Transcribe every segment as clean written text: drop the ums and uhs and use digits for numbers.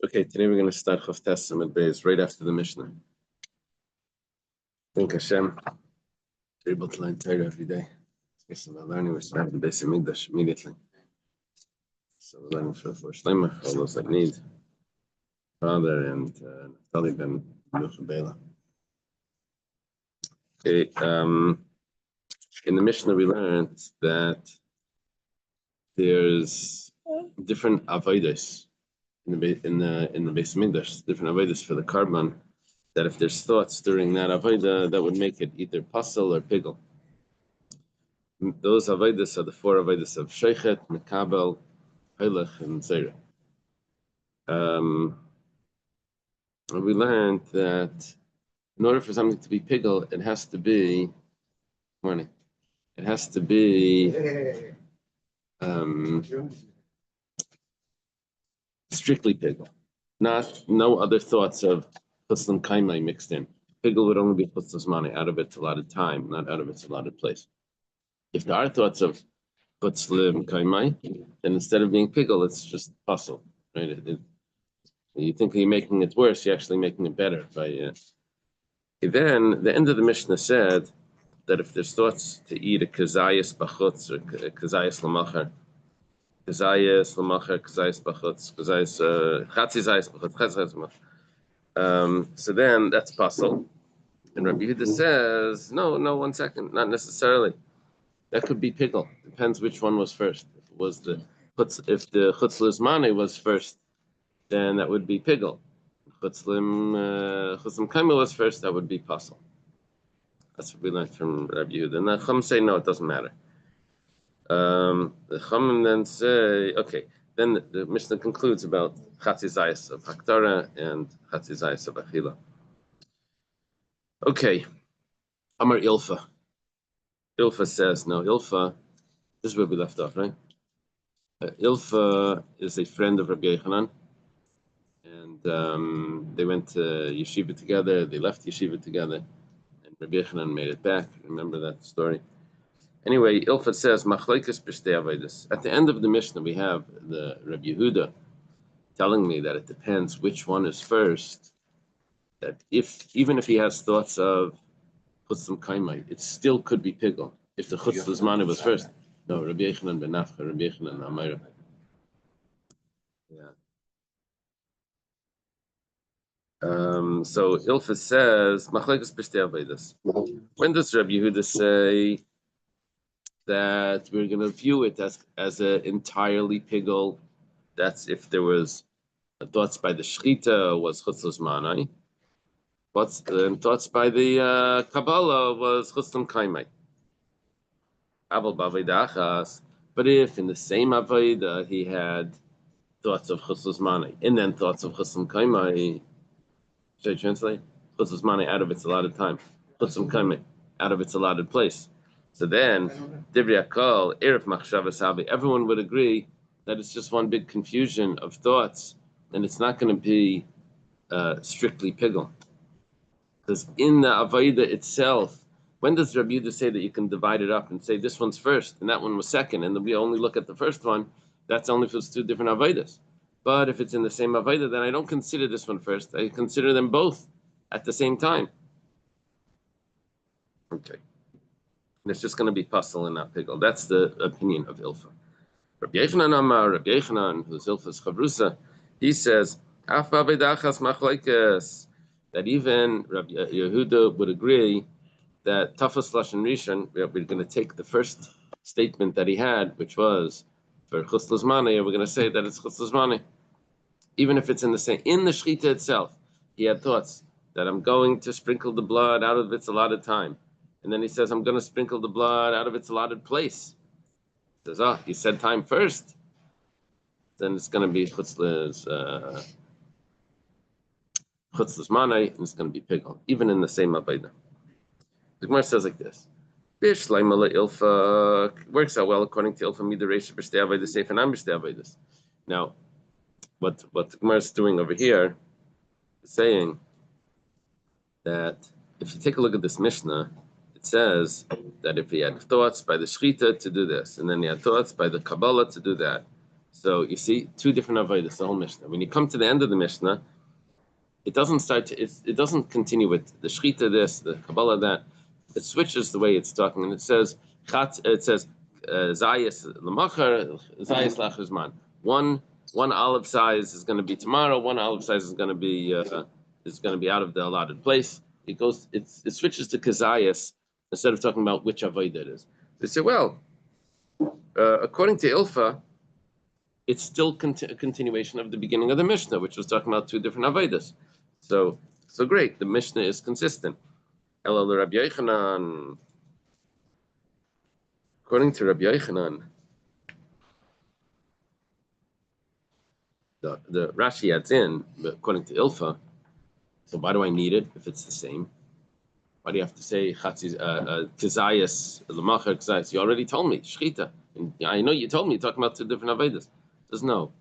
Okay, today we're going to start Chav Testament Beis right after the Mishnah. Thank Hashem. We're able to learn Torah every day. Especially by learning, we're starting the Beis Hamikdash immediately. So we're learning for Shleimah, for all those that need. Father and Naftali ben Bela. Okay, in the Mishnah we learned that there's different avodas in the Beis Hamikdash, different avodas for the carbon, that if there's thoughts during that avodah, that would make it either pasal or pigel. Those avodas are the four avodas of Sheichet, Mekabel, Hailech, and Zera. We learned that in order for something to be pigel, it has to be strictly pigel, no other thoughts of chuslam kaimai mixed in. Pigel would only be chuslas money, out of its allotted time, not out of its allotted place. If there are thoughts of chuslam kaimai, then instead of being pigel, it's just puzzle, right? You think you're making it worse, you're actually making it better. Then the end of the Mishnah said that if there's thoughts to eat a kazayas bachutz or a kazayas lamacher, kazayas lamacher, kazayas bachutz, kazayas chatzizayas bachutz, chatzizayas lamacher. So then that's puzzle. And Rabbi Yehuda says, no, 1 second, not necessarily. That could be pigel. Depends which one was first. If the chutz lizmane was first, then that would be pigel. Chutzlim kaimah was first, that would be puzzle. That's what we learned from Rabbi Yehuda. And the Chum say, no, it doesn't matter. The Chum then say, okay, then the Mishnah concludes about chatzizayas of Hakdara and chatzizayas of Achila. Okay, Amar Ilfa. Ilfa says, no, Ilfa, this is where we left off, right? Ilfa is a friend of Rabbi Yochanan, and they went to yeshiva together, they left yeshiva together, and Rabbi Yochanan made it back. Remember that story? Anyway, Ilfa says, Machlekes b'shtei avodos. At the end of the Mishnah, we have the Rabbi Yehuda telling me that it depends which one is first, that even if he has thoughts of chutzim kaimai, it still could be pigel. If the chutz lizmane was first. No, Rabbi Yochanan ben Nafcha, Rabbi Yochanan Amayra. Yeah. So Ilfa says, Machlekes b'shtei avodos. When does Rabbi Yehuda say that we're going to view it as an entirely pigel? That's if there was thoughts by the shchita was chutzlas manai. Thoughts by the Kabbalah was chutzlam kaimai. Aval b'avodachas. But if in the same avodah he had thoughts of chutzlas manai and then thoughts of chutzlam kaimai, should I translate? Chutzlas manai out of its allotted time, chutzlam kaimai out of its allotted place. So then, Divrei Hakol, Erev Machshavas Havi, everyone would agree that it's just one big confusion of thoughts, and it's not going to be strictly pigel. Because in the Avodah itself, when does Rabbi Yehuda say that you can divide it up and say this one's first and that one was second, and then we only look at the first one? That's only for two different Avodas. But if it's in the same Avodah, then I don't consider this one first. I consider them both at the same time. Okay. And it's just going to be puzzle and not pigel. That's the opinion of Ilfa. Rabbi Yochanan Amar, Rabbi Yochanan, who's Ilfa's chavrusa, he says, Af b'avodachas machlekes, that even Rabbi Yehuda would agree that Tafas Lashon Rishon, we're going to take the first statement that he had, which was for Chutz Lizmane, we're going to say that it's Chutz Lizmane. Even if it's in the Shechita itself, he had thoughts that I'm going to sprinkle the blood out of its allotted time. And then he says, I'm going to sprinkle the blood out of its allotted place. He says, he said time first. Then it's going to be Chutz Lizmane, and it's going to be pigel, even in the same Avodah. The Gemara says like this. Bish Laimala Ilfa works out well according to Ilfa Midaresh B'shtei Avodos Seif and B'shtei Avodos. Now, what the Gemara is doing over here is saying that if you take a look at this Mishnah, it says that if he had thoughts by the Shechita to do this, and then he had thoughts by the Kabbalah to do that, So you see, two different avodas, the whole Mishnah. When you come to the end of the Mishnah, it doesn't start to, it doesn't continue with the Shechita this, the Kabbalah that. It switches the way it's talking, and it says Zayis L'machar, Zayis Lachazman. One olive size is going to be tomorrow. One olive size is going to be out of the allotted place. It switches to Kazayas instead of talking about which avodah it is. They say, well, according to Ilfa, it's still a continuation of the beginning of the Mishnah, which was talking about two different avodas. So great. The Mishnah is consistent. Elul Rabbi Yochanan. According to Rabbi Yochanan, the Rashi adds in, according to Ilfa. So why do I need it if it's the same? Why do you have to say Kazayas L'machar Kazayas? You already told me Shechita, and I know you told me you're talking about two different avodas. Says no,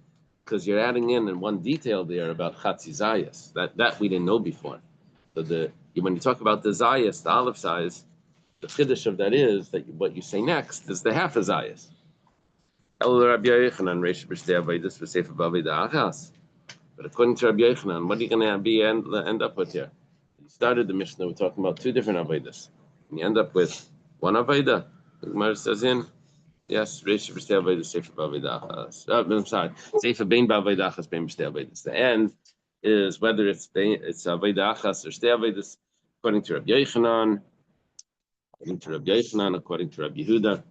because you're adding in one detail there about Chatzizayas that we didn't know before. So when you talk about the Zayas, the olive size, the chiddush of that is that what you say next is the half a Zayas. But according to Rabbi Yochanan, what are you going to end up with here? You started the Mishnah, we're talking about two different avodas, and you end up with one avodah. The Gemara says in. Yes, Reish B'Shtei Avodas, Sefer B'Avodachas. I'm sorry, Sefer Bein B'Avodachas, Bein B'Shtei Avodas. The end is whether it's Avodachas or Shtei Avodas, according to Rabbi Yochanan, according to Rabbi Yehuda.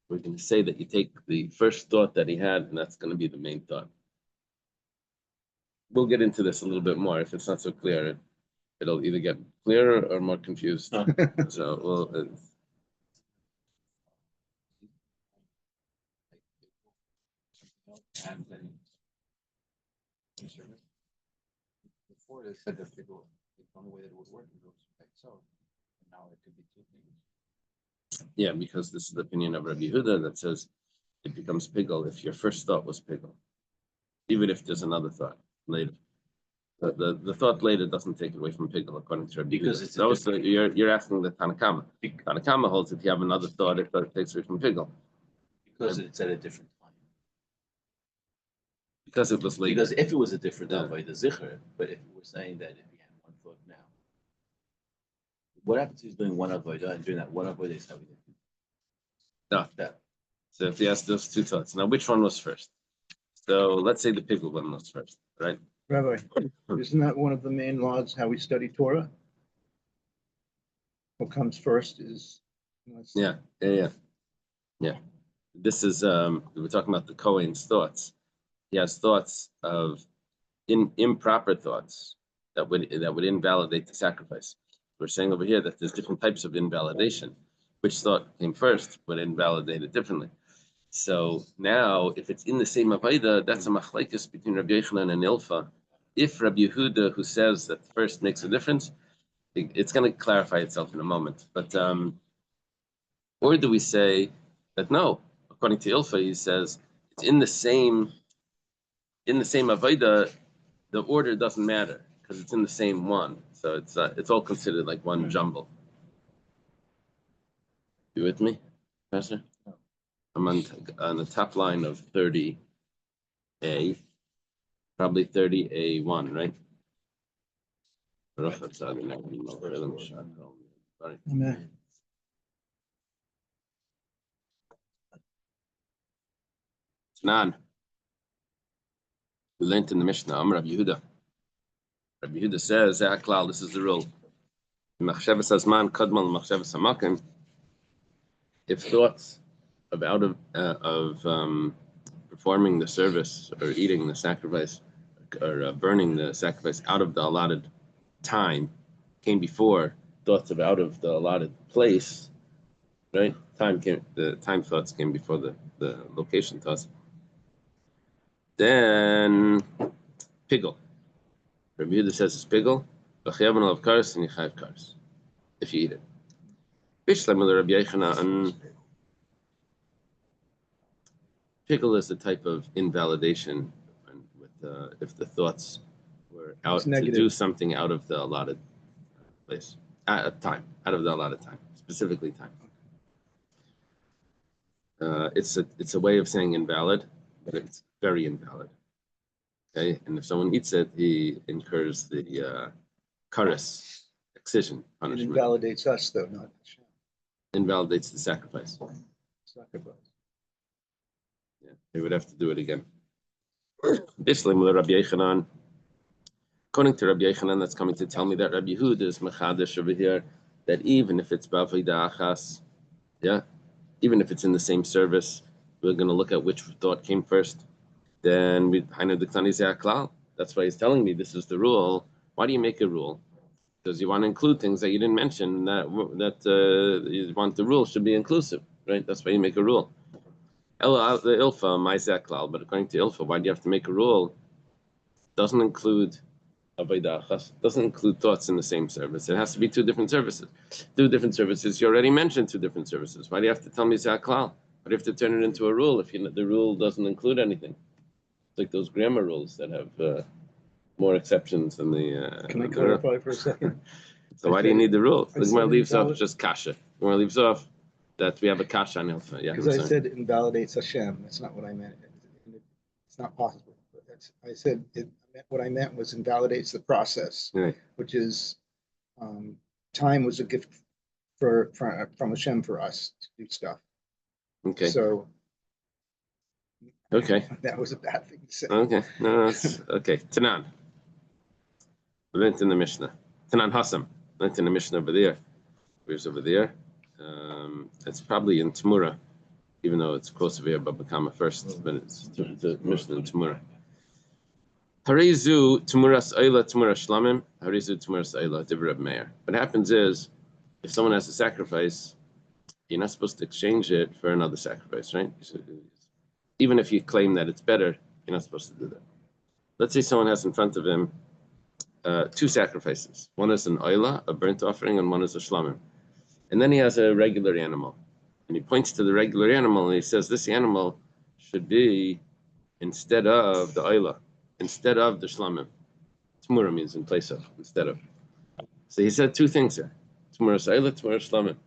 We're going to say that you take the first thought that he had, and that's going to be the main thought. We'll get into this a little bit more. If it's not so clear, it'll either get clearer or more confused. So we'll. And then before they said that the only way that it would work is like so. And now it could be two things. Yeah, because this is the opinion of Rabbi Yehuda that says it becomes pigel if your first thought was pigel, even if there's another thought later. The thought later doesn't take it away from pigel, according to Rabbi Because Yehuda. You're asking the Tanakama. Tanakama holds if you have another thought, it takes away from pigel. Because it's at a different time. Because it was later. Because if it was a different avodah zikr, but if we're saying that if you have one thought now, what happens if he's doing one avodah and during that one avodah is having No. So if he has those two thoughts, now which one was first? So let's say the pigel one was first, right? Rabbi, isn't that one of the main laws how we study Torah? What comes first is. Yeah. This is we're talking about the Kohen's thoughts. He has thoughts of improper thoughts that would invalidate the sacrifice. We're saying over here that there's different types of invalidation. Which thought came first would invalidate it differently. So now, if it's in the same avodah, that's a machlekes between Rabbi Yochanan and Ilfa. If Rabbi Yehuda, who says that first makes a difference, it's going to clarify itself in a moment. But or do we say that no? According to Ilfa, he says it's in the same avodah, the order doesn't matter because it's in the same one. So it's all considered like one jumble. You with me, Pastor? I'm on the top line of 30A, probably 30A1, right? Amen. Nan. We learned in the Mishnah, Rabbi Yehuda. Rabbi Yehuda says, this is the rule. If thoughts of performing the service or eating the sacrifice or burning the sacrifice out of the allotted time came before thoughts of out of the allotted place, right? The time thoughts came before the location thoughts. Then pigel. Rabbi Yehuda says it's pigel. If you eat it. Pigel is a type of invalidation if the thoughts were out to do something out of the allotted place, out of the allotted time, specifically time. It's a way of saying invalid, but it's very invalid. Okay, and if someone eats it, he incurs the kares, excision It punishment. invalidates us though, not Hashem. Invalidates the sacrifice. Sacrifice. Yeah, they would have to do it again. Bislim Rabbi Yechanan. According to Rabbi Yechanan, that's coming to tell me that Rabbi Yehuda is mechadish over here, that even if it's b'avodah achas, yeah, even if it's in the same service, we're going to look at which thought came first. Then we that's why he's telling me this is the rule. Why do you make a rule? Because you want to include things that you didn't mention. That you want the rule should be inclusive, right? That's why you make a rule. The ilfa ma'aseklal, but according to ilfa, why do you have to make a rule? Doesn't include avodah achas, doesn't include thoughts in the same service. It has to be two different services. Two different services. You already mentioned two different services. Why do you have to tell me zaklal? Why do you have to turn it into a rule if the rule doesn't include anything? It's like those grammar rules that have more exceptions than the. Can I clarify for a second? So why do you need the rule? I The Gemara said leaves off invalid- just kasha. The Gemara leaves off that we have a kasha on ilfa. Yeah, Because I said it invalidates Hashem. That's not what I meant. It's not possible. But I said what I meant was invalidates the process, right. which is time was a gift from Hashem for us to do stuff. Okay. So Okay. that was a bad thing to say. Okay. No, that's okay. Tanan. We went in the Mishnah. Tanan Hassam. Went in the Mishnah over there. Where's over there? It's probably in Tamura, even though it's close over here, but Bakama first, but it's the Mishnah in Tamura. Harizu Tamuras Ayla Tamura Shlamim. Harizu Tamuras Ayla Divrab Meir. What happens is, if someone has a sacrifice, you're not supposed to exchange it for another sacrifice, right? Even if you claim that it's better, you're not supposed to do that. Let's say someone has in front of him two sacrifices. One is an oila, a burnt offering, and one is a shlamim. And then he has a regular animal. And he points to the regular animal and he says, this animal should be instead of the oila, instead of the shlamim. Tmura means in place of, instead of. So he said two things here. Tmura oila, tmura shlamim.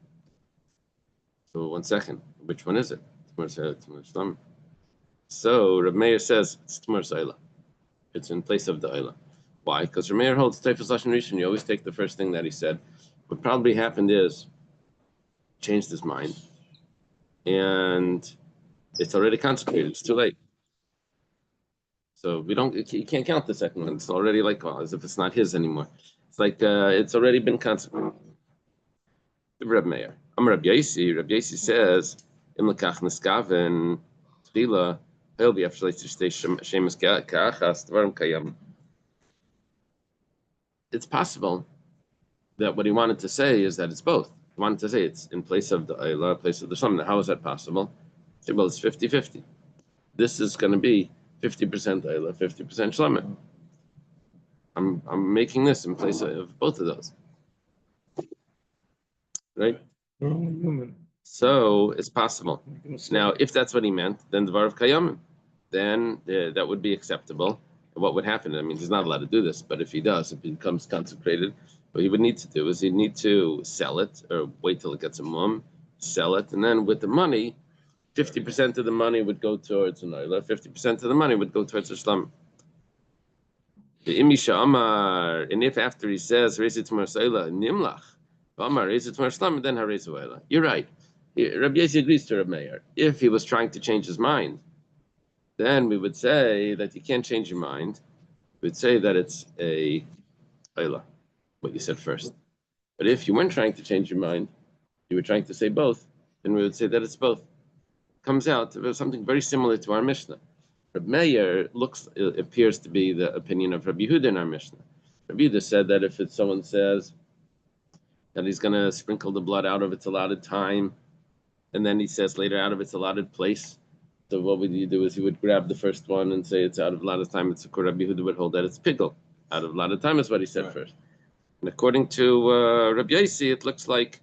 So 1 second, which one is it? Tmura oila, tmura shlamim. So Reb Meir says it's Tmur Saila. It's in place of the Oila. Why? Because Reb Meir holds Teifas Lashon Rishon. You always take the first thing that he said. What probably happened is changed his mind, and it's already consecrated. It's too late. So we don't. You can't count the second one. It's already like as if it's not his anymore. It's like it's already been consecrated. Reb Meir. Reb Yasi. Reb Yasi says Im Lekach Neskaven Tefila. It's possible that what he wanted to say is that it's both. He wanted to say it's in place of the Ayla, place of the Shlamim. How is that possible? Say, well, it's 50-50. This is going to be 50% Ayla, 50% Shlamim. I'm making this in place of both of those. Right? We're only human. So it's possible. Now, if that's what he meant, then the Dvar of Kayamim, then that would be acceptable. And what would happen? I mean, he's not allowed to do this, but if he does, if it becomes consecrated, what he would need to do is he'd need to sell it or wait till it gets a mum, sell it, and then with the money, 50% of the money would go towards an oila, 50% of the money would go towards Islam. The Imisha Amar, and if after he says, Rezi Tmar Saila, Nimlach, Amar, Rezi Tmar Islam, then Harezi Waila. You're right. Rabbi Yasi agrees to Rabbi Meir. If he was trying to change his mind, then we would say that you can't change your mind. We would say that it's a Ayla, what you said first. But if you weren't trying to change your mind, you were trying to say both, then we would say that it's both. It comes out to something very similar to our Mishnah. Rabbi Meir appears to be the opinion of Rabbi Yehuda in our Mishnah. Rabbi Yehuda said that if someone says that he's going to sprinkle the blood out of its allotted time, and then he says later out of its allotted place. So what would you do is he would grab the first one and say it's out of allotted time. It's a Rabbi Yehuda would hold that it's pigel. Out of allotted time is what he said first. And according to Rabbi Yasi, it looks like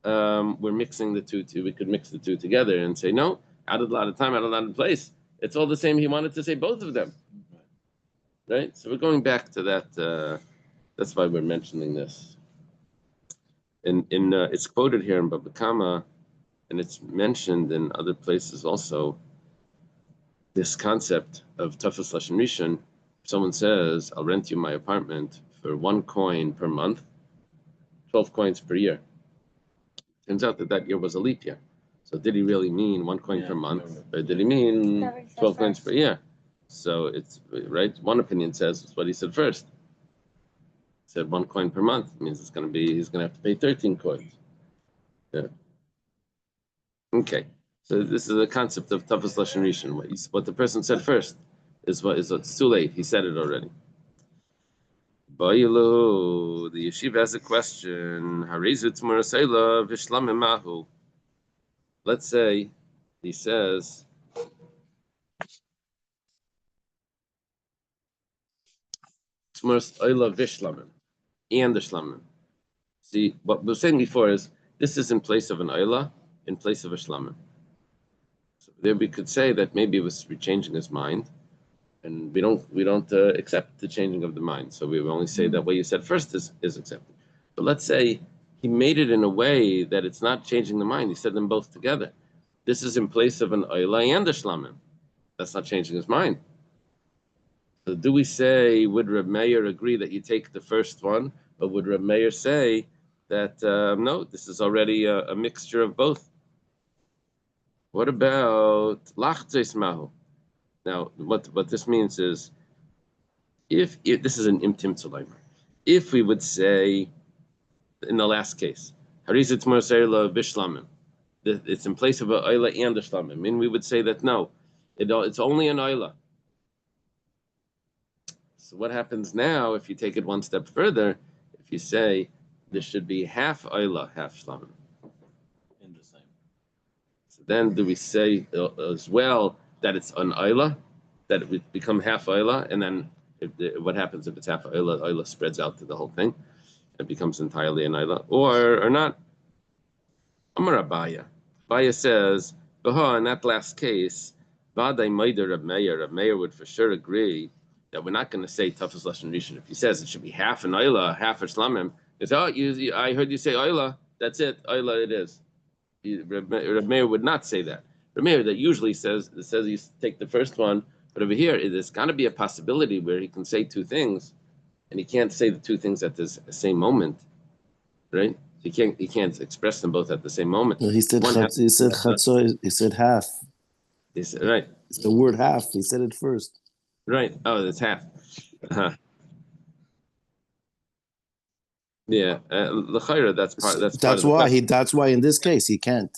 we're mixing the two. We could mix the two together and say, no, out of allotted time, out of allotted place. It's all the same. He wanted to say both of them. Right? So we're going back to that. That's why we're mentioning this. It's quoted here in Baba Kama, and it's mentioned in other places also. this concept of Tafas Lashon Rishon. Someone says, "I'll rent you my apartment for 1 coin per month, 12 coins per year." Turns out that year was a leap year. So did he really mean 1 coin per month, or did he mean 12 coins per year? So it's right. One opinion says it's what he said first. He said 1 coin per month. It means he's going to have to pay 13 coins. Yeah. Okay. So this is a concept of Tafas Lashon Rishon. What the person said first is what's too late. He said it already. Ba'ilu, the yeshiva has a question. Let's say he says Tmuras Oila Vishlamim and the Shlamim. See, what we were saying before is this is in place of an Oila, in place of a Shlamim. So there we could say that maybe it was changing his mind, and we don't accept the changing of the mind. So we will only say that what you said first is accepted. But let's say he made it in a way that it's not changing the mind. He said them both together. This is in place of an Oila and a Shlamim. That's not changing his mind. So do we say, would Reb Meir agree that you take the first one, or would Reb Meir say that no, this is already a mixture of both? What about Lachtzes Mahu? Now, what this means is, if this is an Imtim Tzulaimer, if we would say, in the last case, Harizit Morsayla Bishlamim, it's in place of a Oila and a Shlamim, I mean, we would say that no, it's only an Oila. So what happens now if you take it one step further? If you say there should be half Oila, half Shlamim. In the same. So then do we say as well that it's an Oila, that it would become half Oila, and then what happens if it's half Oila? Oila spreads out to the whole thing. It becomes entirely an Oila, or not. Amar Abaya. Abaya says, in that last case, Vadai Maider Reb Meir would for sure agree that we're not going to say Tafas Lashon Rishon. If he says it should be half an Oila, half a Shlamim, he says, I heard you say Oila, that's it, Oila it is. Reb Meir would not say that. Reb Meir that usually says you take the first one, but over here, there's got to be a possibility where he can say two things, and he can't say the two things at the same moment, right? He can't express them both at the same moment. No, he said chatzor. He said half. He said, right. It's the word half. He said it first. Right. Oh, that's half. Uh-huh. Yeah. L'chayra, that's part. That's why That's why in this case he can't.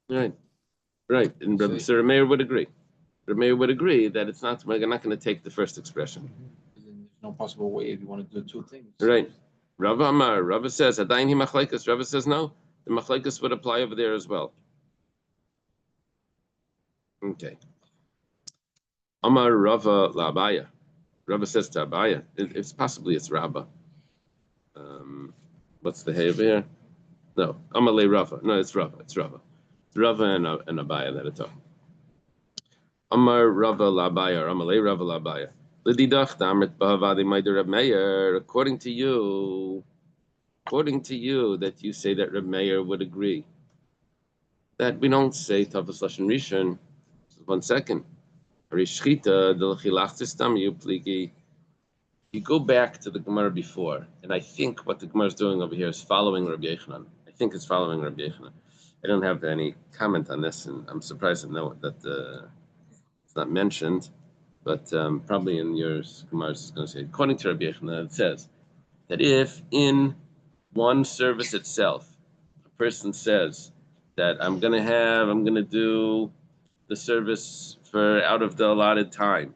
Right. Right. And so Rameir would agree. Rameir would agree that it's not. We're not going to take the first expression. There's no possible way if you want to do two things. Right. Rava Amar. Rava says, Adayin hi machlekes. Rava says no. The machlekes would apply over there as well. Okay. Amar Rava LaAbaya. Rava says to Abaya. It's possibly it's Rabba. What's the hay over here? No. Amar Le Rava. No, it's Rava. It's Rava. It's Rava and Abaya that are talking. Amar Rava LaAbaya. Or Amar Le Rava LaAbaya. L'didach damrit b'havadi ma'adir Reb Meir. According to you, that you say that Reb Meir would agree that we don't say Tafas Lashon Rishon. 1 second. You go back to the Gemara before, and I think what the Gemara is doing over here is following Rabbi Yechanan. I think it's following Rabbi Yechanan. I don't have any comment on this, and I'm surprised to know that it's not mentioned, but probably in your Gemara is going to say, according to Rabbi Yechanan, it says that if in one service itself, a person says that I'm going to do the service for out of the allotted time.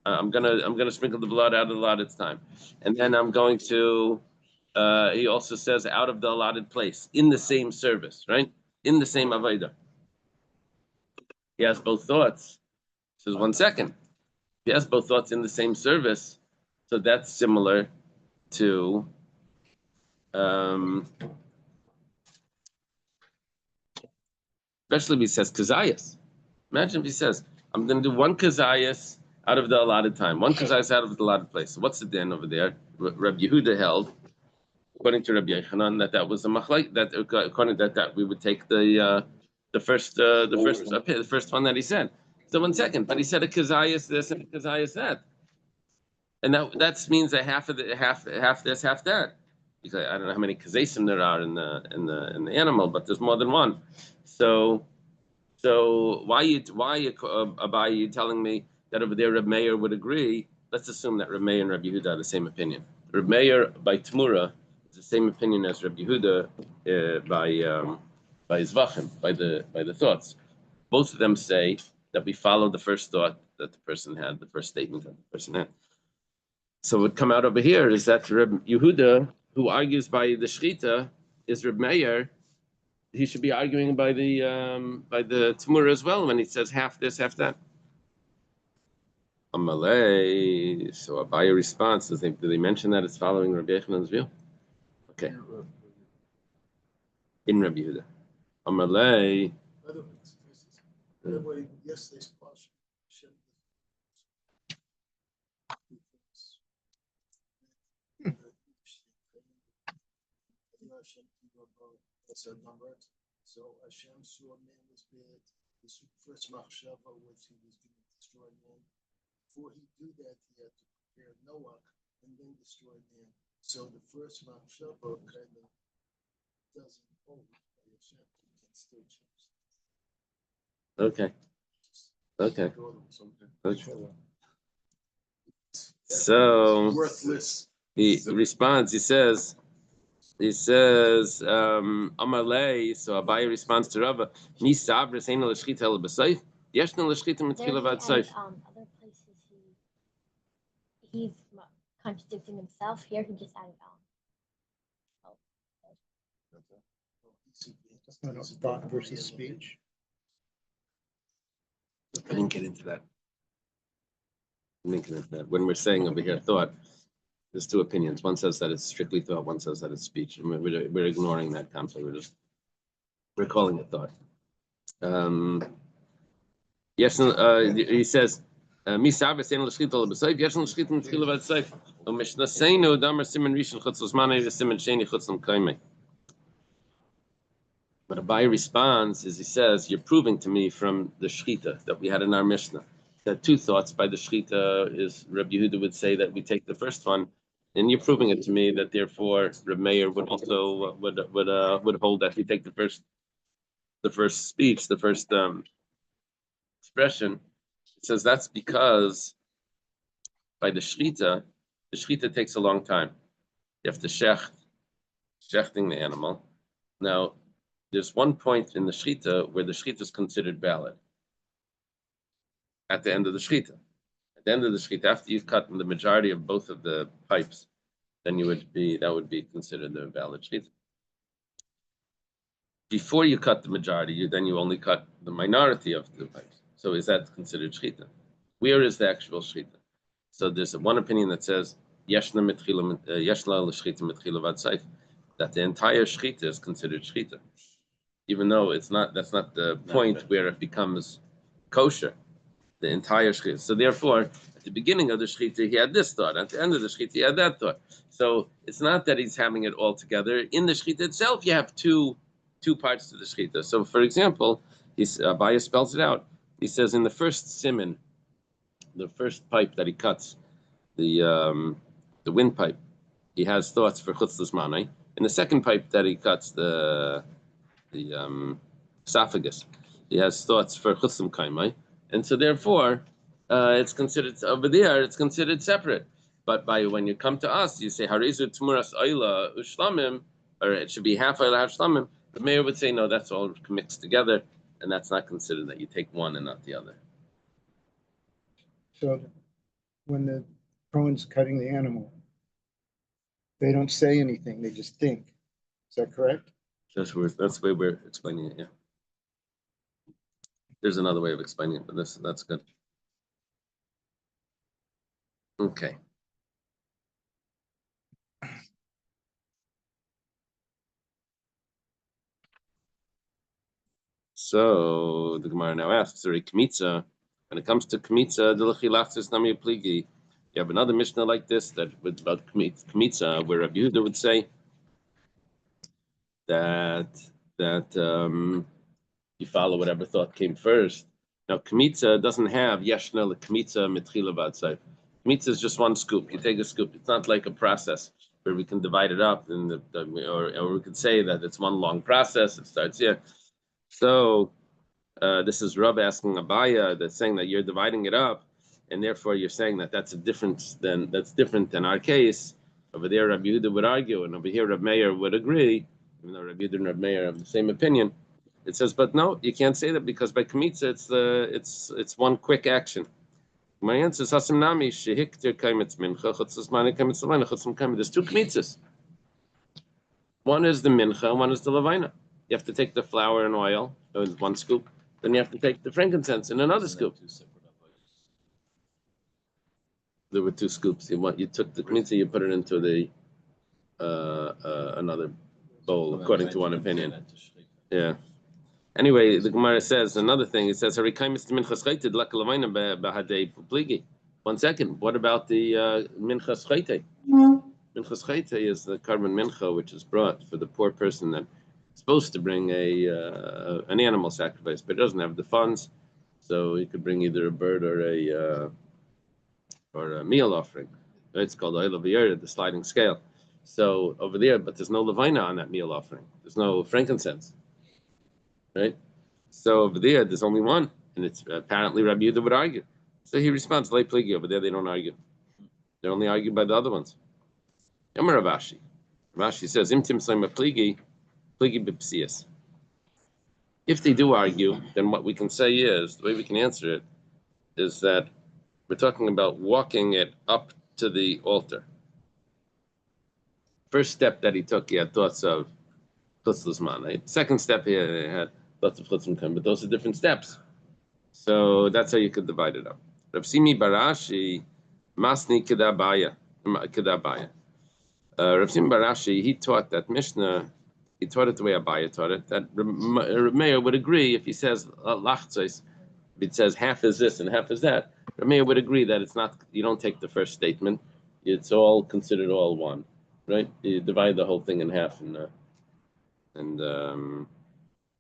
I'm gonna sprinkle the blood out of the allotted time, and then I'm going to. He also says out of the allotted place in the same service, right? In the same avodah. He has both thoughts. He says 1 second. He has both thoughts in the same service, so that's similar to. Especially if he says kazayas. Imagine if he says, I'm going to do one kazayas out of the allotted time, one kazayas out of the allotted place. So what's the din over there? Rabbi Yehuda held, according to Rabbi Yechanan, that was a machlek, that according to that we would take the the first one that he said. So 1 second, but he said a kazayas this and a kazayas that, and that means that half this, half that. Because I don't know how many kazasim there are in the animal, but there's more than one. So why you Abaye telling me that over there Reb Meir would agree? Let's assume that Reb Meir and Reb Yehuda are the same opinion. Reb Meir by Tmura is the same opinion as Reb Yehuda by Zvachim, by the thoughts. Both of them say that we follow the first thought that the person had, the first statement that the person had. So what would come out over here is that Reb Yehuda, who argues by the Shechita, is Reb Meir. He should be arguing by the Tmura as well when he says half this, half that. Amalei. So Abaye response, do they mention that it's following Rabbi Yechanan's view? Okay. In Rabbi Yehuda. Amalei. By the way, yesterday's parsha, so Hashem saw man was bad. His first machshava was he was going to destroy man. Before he do that, he had to prepare Noah and then destroy man. So the first machshava kind of doesn't hold by Hashem. He can still change. Okay. So Worthless. he responds. He says, Amalei. So Abaye responds to Rava. Mi sabres ein l'shchita el b'seif. Yesh no l'shchita mitchila v'ad seif. Other places he's contradicting himself. Here he just added on. Thought versus speech. I didn't get into that. When we're saying over here thought, there's two opinions. One says that it's strictly thought. One says that it's speech. And we're ignoring that concept. We're calling it thought. Yes, he says, "Mi sabes ein l'shchita l'b'seif, yesh l'shchita mitchila v'ad seif. U'mishnaseinu damer siman rishon chutz l'zmanei v'siman sheni chutz l'mkaimei." But Abaye responds is he says, "You're proving to me from the shchita that we had in our Mishnah that two thoughts by the shchita is Rabbi Yehuda would say that we take the first one, and you're proving it to me that therefore Reb Meir would also would hold that we take the first speech, the first expression." It says that's because by the shchita takes a long time. You have to shechting the animal. Now, there's one point in the shchita where the shchita is considered valid. At the end of the shchita. At the end of the shchita, after you've cut the majority of both of the pipes, then that would be considered a valid shchita. Before you cut the majority, you only cut the minority of the pipes. So is that considered shchita? Where is the actual shchita? So there's one opinion that says yeshna l'shchita mitchila v'ad seif, that the entire shchita is considered shchita, even though that's not the point where it becomes kosher. The entire shchita. So therefore, at the beginning of the shchita, he had this thought. At the end of the shchita, he had that thought. So it's not that he's having it all together. In the shchita itself, you have two parts to the shchita. So, for example, Abaye spells it out. He says in the first siman, the first pipe that he cuts, the windpipe, he has thoughts for chutz l'zmanei. In the second pipe that he cuts, the esophagus, he has thoughts for chutz l'mkaimai. And so therefore, it's considered over there. It's considered separate. But when you come to us, you say harizu tmuras oila ushlamim, or it should be half oila half shlamim. The mayor would say no, that's all mixed together, and that's not considered that you take one and not the other. So when the Cohen's cutting the animal, they don't say anything, they just think. Is that correct? That's the way we're explaining it. Yeah. There's another way of explaining it, but that's good. Okay. So the Gemara now asks, when it comes to kmitza, you have another Mishnah like this that about kmitza, where Rabbi Yehuda would say that You follow whatever thought came first. Now, kmitza doesn't have yeshna lekmitza mitchila v'atzayv. Kmitza is just one scoop. You take a scoop. It's not like a process where we can divide it up, or we could say that it's one long process. It starts here. So this is Rav asking Abaya that's saying that you're dividing it up, and therefore you're saying that that's different than our case. Over there, Rabbi Yehuda would argue, and over here, Rabbi Meir would agree, even though Rabbi Yehuda and Rabbi Meir have the same opinion. It says, but no, you can't say that because by kmitza it's one quick action. My answer is Hasim Nami shehiktir kaimitz mincha chutzas mani kaimitz levina chutzim kaimitz. There's two kmitzas. One is the mincha, one is the levina. You have to take the flour and oil in one scoop. Then you have to take the frankincense in another scoop. There were two scoops. You took the kmitza, you put it into the another bowl, according to one opinion. Yeah. Anyway, the Gemara says another thing. It says, 1 second. What about the minchas chayte? Minchas chayte is the carbon mincha, which is brought for the poor person that's supposed to bring an animal sacrifice, but doesn't have the funds, so he could bring either a bird or a meal offering. It's called oil of the sliding scale. So over there, but there's no levina on that meal offering. There's no frankincense. Right? So over there's only one, and it's apparently Rabbi Yehuda would argue. So he responds, "Lay pligi." Over there, they don't argue. They're only argued by the other ones. Yamar Ravashi. Ravashi says, "Im tim soima pligi b'psias." If they do argue, then what we can say is, the way we can answer it, is that we're talking about walking it up to the altar. First step that he took, he had thoughts of chutzluzman. Right? Second step, he had lots of chutzim come, but those are different steps. So that's how you could divide it up. Rav Simi Barashi, Masni Kedabaya. Rav Simi Barashi, he taught that Mishnah, he taught it the way Abaya taught it, that Rav Meir would agree if he says lachtzos, if it says half is this and half is that, Rav Meir would agree that it's not, you don't take the first statement, it's all considered all one, right? You divide the whole thing in half, and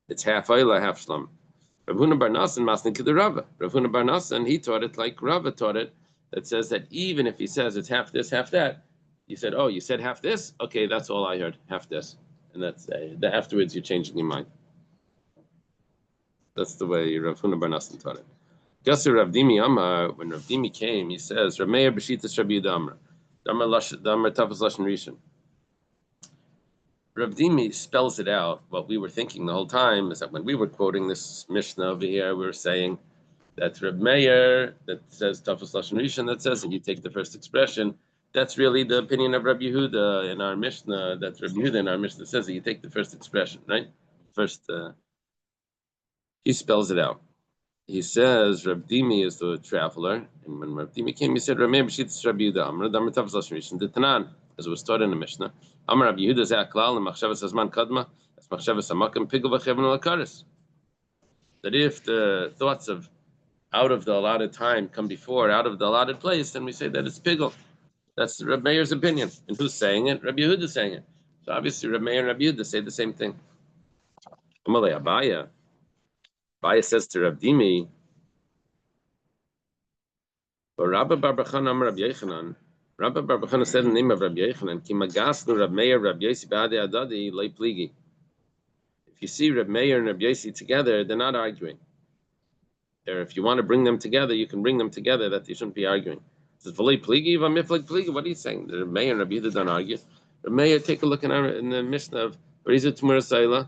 it's half Ayla, half Shlam. Rav Huna Bar Nasan Masni Kedarava. Rav Huna Bar Nasan, he taught it like Rava taught it, that says that even if he says it's half this, half that, you said, oh, you said half this? Okay, that's all I heard, half this. And that's afterwards you're changing your mind. That's the way Rav Huna Bar Nasan taught it. Gasser Rav Dimi Amar, when Rav Dimi came, he says, Rav Meir B'shitas Rabbi Yehuda Amar. Damar Tafas Lashon Rishon. Rav Dimi spells it out. What we were thinking the whole time is that when we were quoting this Mishnah over here, we were saying that Rav Meir, that says Tafas Lashon Rishon, that says that you take the first expression. That's really the opinion of Rabbi Yehuda in our Mishnah. That's Rabbi Yehuda in our Mishnah says that you take the first expression, right? First, he spells it out. He says Rav Dimi is the traveler, and when Rav Dimi came, he said Rav Meir b'shitas Rabbi Yehuda Amar Damar Tafas Lashon Rishon D'Tanan, as it was taught in the Mishnah. Amar Rabbi Yehuda Zeh Haklal Machshavas Hazman Kadma as Machshavas Hamakim Pigul V'Chevon Lakaris. That if the thoughts of out of the allotted time come before out of the allotted place, then we say that it's Pigul. That's Rabbi Meir's opinion. And who's saying it? Rabbi Yehuda saying it. So obviously Rabbi Meir and Rabbi Yehuda say the same thing. Amalei Abaya. Abaya says to Rav Dimi, but Rabbi Bar Bachana Amar Rabbi Yechanan. Rabbi Bar Bachana said in the name of Rabbi Yechanan, Ki magasnu Rabbi Meir Rabbi Yosi b'adei adadi lei pligi. If you see Rabbi Meir and Rabbi Yosi together, they're not arguing. Or if you want to bring them together, you can bring them together, that they shouldn't be arguing. It says, V'lei pligi, v'mifleg pligi. What are you saying? Rabbi Meir and Rabbi Yehuda don't argue. Rabbi Meir, take a look in the Mishnah of Ariza Tumur Saila,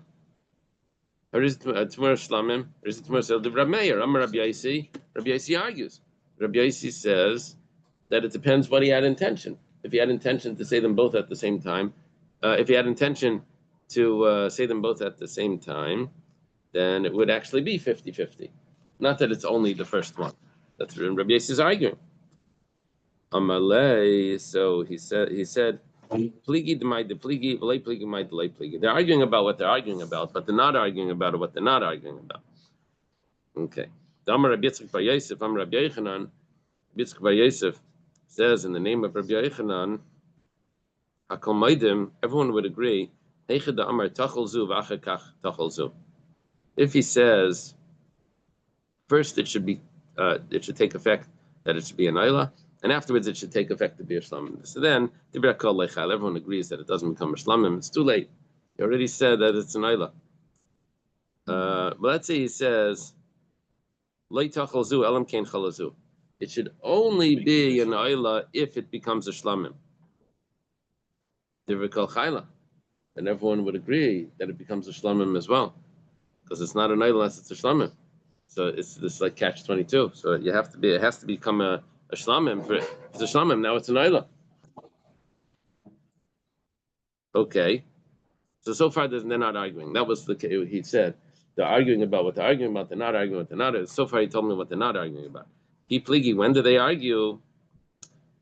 Ariza Tumur Shlamim, Ariza Tumur Saila, Rabbi Meir, Amar Rabbi Yosi. Rabbi Yosi argues. Rabbi Yosi says that it depends what he had intention. If he had intention to say them both at the same time, if he had intention to say them both at the same time, then it would actually be 50-50. Not that it's only the first one. That's what Rabbi Yosi is arguing. Amalei, so he said, pligi demai de pligi, v'lei pligi mai de lei pligi. They're arguing about what they're arguing about, but they're not arguing about what they're not arguing about. Okay. Amar Rabbi Yitzchak bar Yosef, Amar Rabbi Yochanan, Rabbi Yitzchak bar Yosef says in the name of Rabbi Yochanan, Hakol Maidim, everyone would agree, Heichad Amar Tachol Zu v'Achar Kach Tachol Zu. If he says first it should take effect that it should be an Ayla, and afterwards it should take effect to be a Shlamim. So then everyone agrees that it doesn't become a Shlamim. It's too late. He already said that it's an Ayla. But let's say he says it should only be an Ayla if it becomes a Shlamim. And everyone would agree that it becomes a Shlamim as well, because it's not an Ayla unless it's a Shlamim. So it's this like catch-22. So it has to become a Shlamim. If it's a Shlamim, now it's an Ayla. Okay. So far they're not arguing. That was he said. They're arguing about what they're arguing about. They're not arguing what they're not arguing. So far he told me what they're not arguing about. He pligi, when do they argue?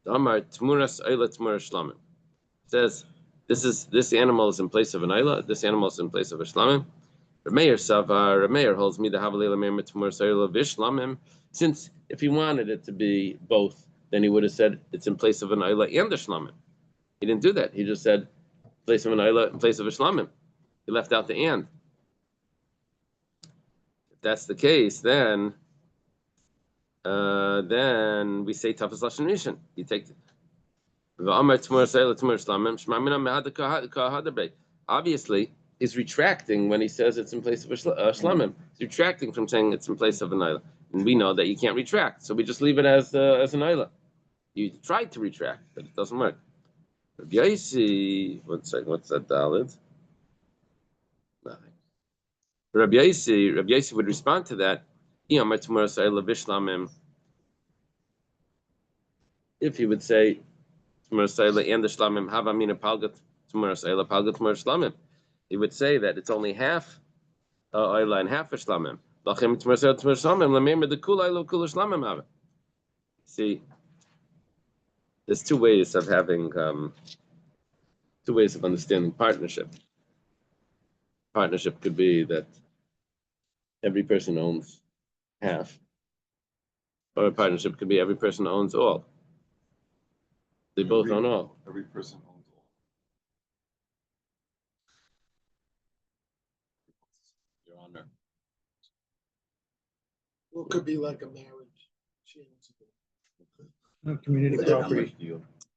Amar Tmuras Ayla Tmuras Shlamim. Says this animal is in place of an Ayla, this animal is in place of a Shlamim. Rameir holds me the Havalila Meir Tmuras Ayla Vishlamim. Since if he wanted it to be both, then he would have said it's in place of an Ayla and a Shlamim. He didn't do that. He just said place of an Ayla in place of a Shlamim. He left out the and. If that's the case, then we say Tafas Lashon Rishon. You take obviously he's retracting when he says it's in place of a Shlamim. He's retracting from saying it's in place of an Ayla. And we know that you can't retract, so we just leave it as an Ayla. You tried to retract, but it doesn't work. Rabbi Yossi, one second, what's that Dalet? Nothing. Rabbi Yossi would respond to that. If he would say Tmuras Ayla and the Shlamim have Amina Palgat Tmuras Ayla Palgat Tmuras Shlamim, he would say that it's only half Ayla and half a Shlamim. Lachem Tmuras Ayla Tmuras Shlamim Lamemer the Kul Ayla Kul Shlamim have it. See, there's two ways of having two ways of understanding partnership. Partnership could be that every person owns half, or a partnership could be every person owns all. They both own all. Every person owns all. Your Honor. Well, it could be like a marriage. She owns it. Community Whatever. property.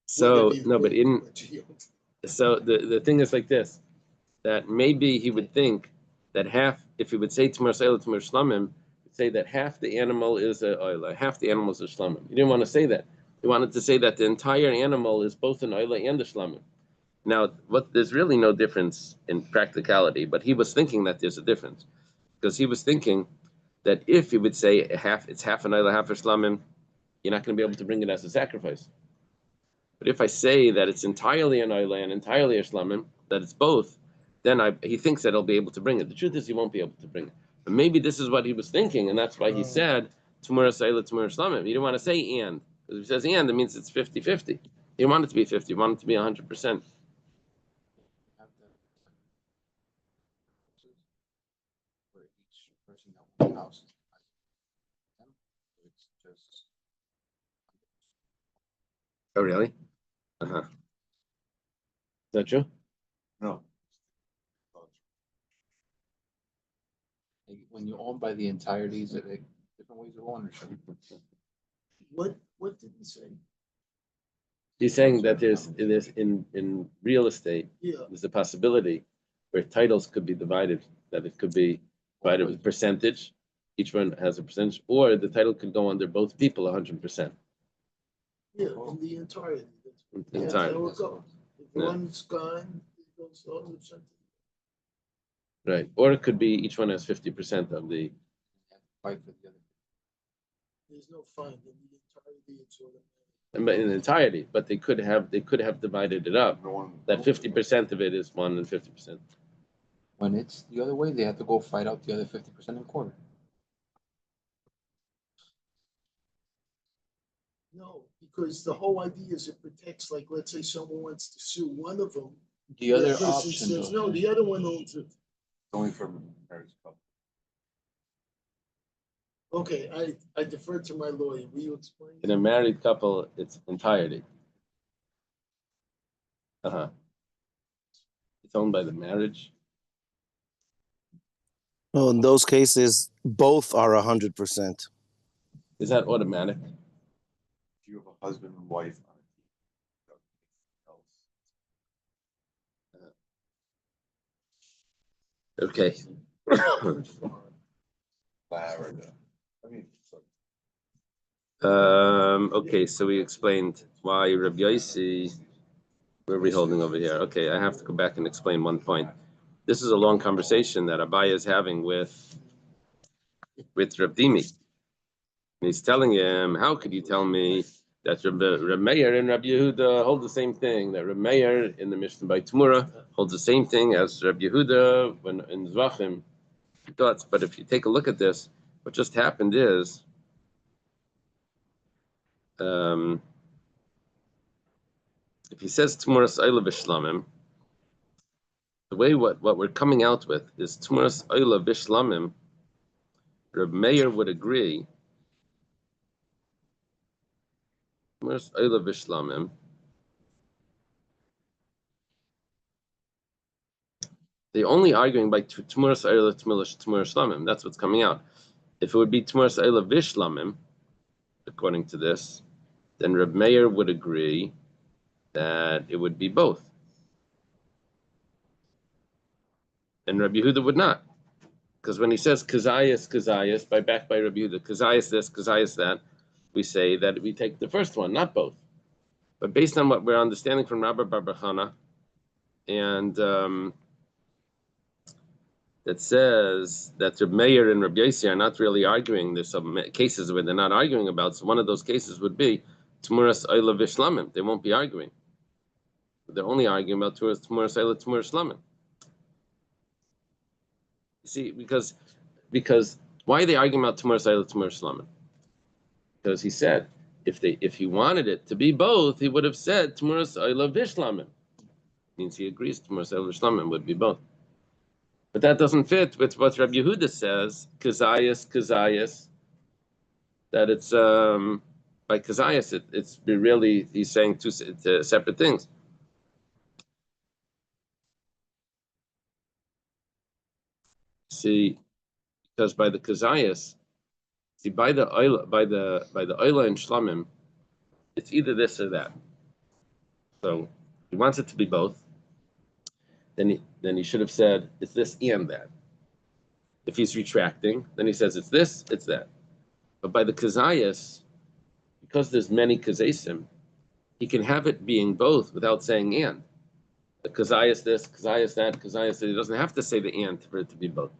So Whatever no, but you- what she owns. so the thing is like this, that maybe he would think that half, if he would say Tmuras Ayla Tmuras Shlamim, he'd say that half the animal is a Ayla, half the animal is a Shlamim. He didn't want to say that. He wanted to say that the entire animal is both an Ayla and a Shlamim. Now, there's really no difference in practicality, but he was thinking that there's a difference, because he was thinking that if he would say it's half an Ayla, half a Shlamim, you're not going to be able to bring it as a sacrifice. But if I say that it's entirely an Ayla and entirely a Shlamim, that it's both, then he thinks that he'll be able to bring it. The truth is he won't be able to bring it. But maybe this is what he was thinking, and that's why he said Tmuras Ayla Tmuras Shlamim. He didn't want to say and. Because if he says and, it means it's 50-50. He didn't want it to be 50, he wanted it to be 100%. For each person that owns a house. It's just Oh, really? Uh-huh. Is that true? No. like, when you own by the entireties, there are different ways of ownership. What did he say? He's saying that there's in real estate, Yeah, there's a possibility where titles could be divided, that it could be divided with percentage, each one has a percentage, or the title could go under both people 100%. yeah, in the entirety. In That's time. how it goes. If Yeah. one's gone, it goes to 100%. Right. Or it could be each one has 50% of the, Fight for the other. There's no fine in the entirety. It's all in entirety, but they could have divided it up. No one. That 50% of it is one and 50%. When it's the other way, they have to go fight out the other 50% in court. No, because the whole idea is it protects, like, let's say someone wants to sue one of them. The other person option, says, though, no, the other one owns it. Only for marriage couple. Okay, I defer to my lawyer. Will you explain? In a married couple, it's entirety. It's owned by the marriage. Well, in those cases, both are 100%. Is that automatic? If you have a husband and wife on a team, Okay. Florida. I mean, so Okay, so we explained why Rabbi Yossi, where are we holding over here? Okay, I have to go back and explain one point. This is a long conversation that Abaye is having with Reb Dimi. He's telling him, how could you tell me that Reb Meir and Reb Yehuda hold the same thing? That Reb Meir in the Mishnah by Tamura holds the same thing as Reb Yehuda when in Zavachim Daf. But if you take a look at this, what just happened is, if he says Tmuras Oila Bishlamim, the way what we're coming out with is Tmuras Oila Bishlamim, Reb Meir would agree. Tmuras Oila Bishlamim. They're only arguing by Tmuras Oila Tmuras Shlamim. That's what's coming out. If it would be Tmuras Oila Bishlamim, according to this, then Reb Meir would agree that it would be both. And Rabbi Yehuda would not. Because when he says Kazayas, backed by Rabbi Yehuda, Kazayas this, Kazayas that, we say that we take the first one, not both. But based on what we're understanding from Rabbi Bar Chana, and that says that Reb Meir and Rabbi Yossi are not really arguing. There's some cases where they're not arguing about. So one of those cases would be Tmuras Oila Vishlamim. They won't be arguing. They're only arguing about Tmuras Oila Tmuras Shlamim. You see, because why are they arguing about Tmuras Oila Tmuras Shlamim? Because he said if he wanted it to be both, he would have said Tmuras Oila Vishlamim. Means he agrees Tmuras Oila Vishlamim would be both. But that doesn't fit with what Rabbi Yehuda says, Kazayas, that it's by Kazayas, it's really, he's saying two separate things. See, because by the Kazayas, see by the Oila and Shlamim, it's either this or that. So he wants it to be both. Then he should have said it's this and that. If he's retracting, then he says it's this, it's that. But by the Kazayas, because there's many Kazasim, he can have it being both without saying and. The Kazayas this, Kazayas that, Kazayas that. He doesn't have to say the and for it to be both.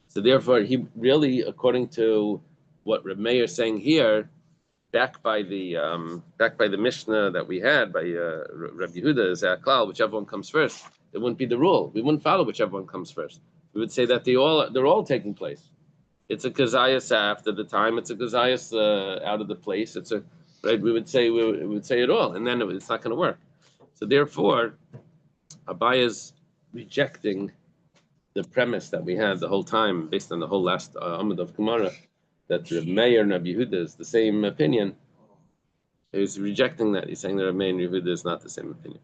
So therefore, he really, according to what Reb Meir is saying here, back by the Mishnah that we had by Reb Yehuda is Aklal, whichever one comes first. It wouldn't be the rule. We wouldn't follow whichever one comes first. We would say that they're all taking place. It's a kazayas after the time. It's a kazayas out of the place. It's a right. We would say it all, and then it's not going to work. So therefore, Abaya's rejecting the premise that we had the whole time, based on the whole last Amud of Gemara, that Reb Meir and Rabbi Yehuda is the same opinion. He's rejecting that. He's saying that Reb Meir and Yehuda is not the same opinion.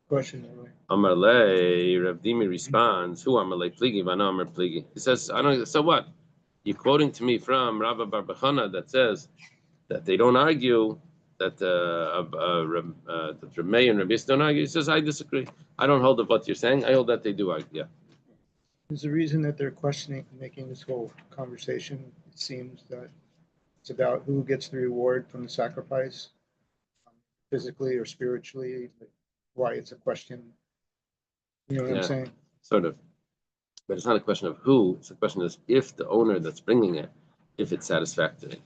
Question. Amar Le, Rav Dimi responds, who Amar Le Pligi, Vana Amar Pligi. He says, I don't, so what? You're quoting to me from Rabbi Bar Chana that says that they don't argue, that Reb Meir and Rabbi Yossi don't argue. He says, I disagree. I don't hold of what you're saying. I hold that they do argue. Yeah. Is the reason that they're questioning, making this whole conversation, it seems that it's about who gets the reward from the sacrifice, physically or spiritually, why it's a question. You know what I'm saying? Sort of. But it's not a question of who, it's a question of if the owner that's bringing it, if it's satisfactory.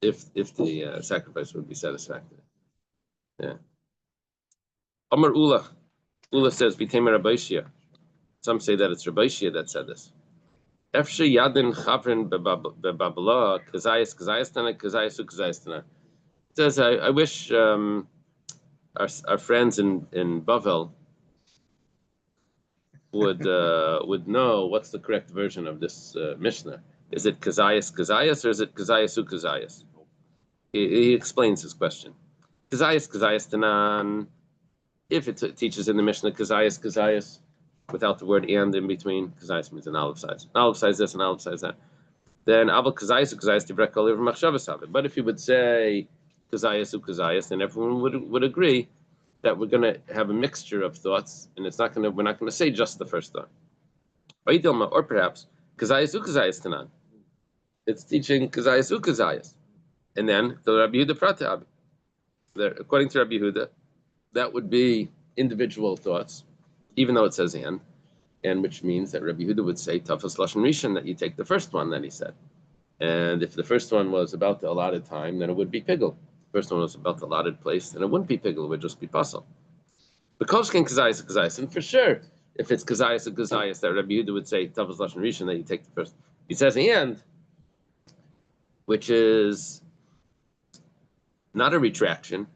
If the sacrifice would be satisfactory. Yeah. Amar Ula. Ula says, B'teimer Rabbi Shia. Some say that it's Rabbi Shia that said this. Efshe Yadin Chavrin Bebabla, Kazayas Tana, Kazayas Tana. It says, I wish our friends in Bavel would know what's the correct version of this Mishnah. Is it Kazayas or is it Kazayas? He explains his question. Kazayas Tanan. If it teaches in the Mishnah Kazayas, without the word and in between, kazayis means an olive size. An olive size this, an olive size that. Then aval kazayis tibrek olive machshavas have it. But if you would say kazayis, then everyone would agree that we're going to have a mixture of thoughts, and we're not going to say just the first thought. Or perhaps kazayis tanan. It's teaching kazayis. And then the Rabbi Yehuda Pratab. According to Rabbi Yehuda, that would be individual thoughts, even though it says and which means that Rabbi Yehuda would say tafas lashon rishon, that you take the first one that he said. And if the first one was about the allotted time, then it would be pigel. The first one was about the allotted place, then it wouldn't be pigel, it would just be puzzle. Because can kazayis, and for sure, if it's kazayis, that Rabbi Yehuda would say tafas lashon rishon, that you take the first. He says and, which is not a retraction,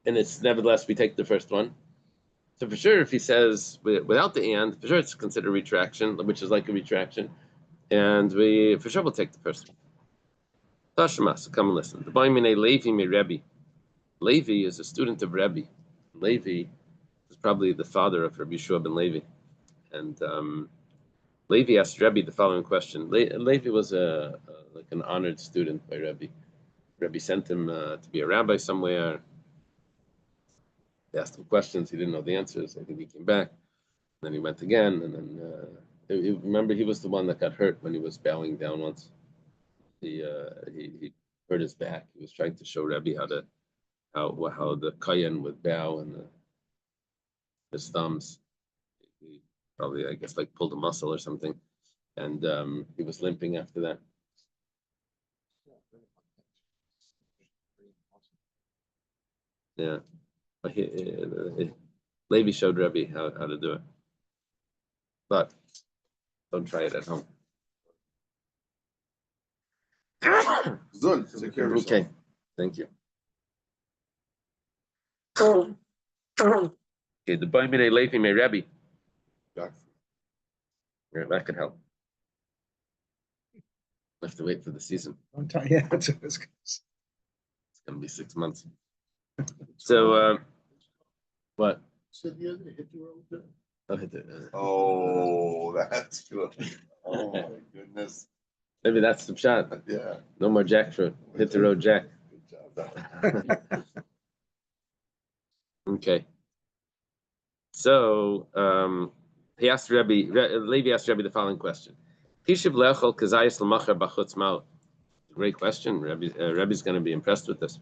and it's nevertheless we take the first one. So for sure, if he says without the and, for sure it's considered retraction, which is like a retraction, and we for sure will take the first one. Tashmas, come and listen. The Baimine Levi me Rebbe. Levi is a student of Rebbe. Levi is probably the father of Rabbi Yeshua ben Levi, and Levi asked Rebbe the following question. Levi was like an honored student by Rebbe. Rebbe sent him to be a rabbi somewhere. They asked him questions. He didn't know the answers. I think he came back. Then he went again. And then remember, he was the one that got hurt when he was bowing down once. He hurt his back. He was trying to show Rebbe how the kohen would bow and his thumbs. He probably, I guess, like pulled a muscle or something. And he was limping after that. Yeah. Levi showed Rebbe how to do it, but don't try it at home. Zun, take care of yourself. Okay, thank you. Okay, the Baimine Levi me Rebbe. Back. Yeah, that could help. I have to wait for the season. One time, yeah, that's what I was gonna say. It's gonna be 6 months. So, what? Said the other day, hit the road. I'll hit it. Oh, that's good. Oh my goodness. Maybe that's the shot. Yeah. No more jackfruit. Hit the road, Jack. Good job. Okay. So Levi asked Rebbe the following question. Great question. Rebbe's going to be impressed with this.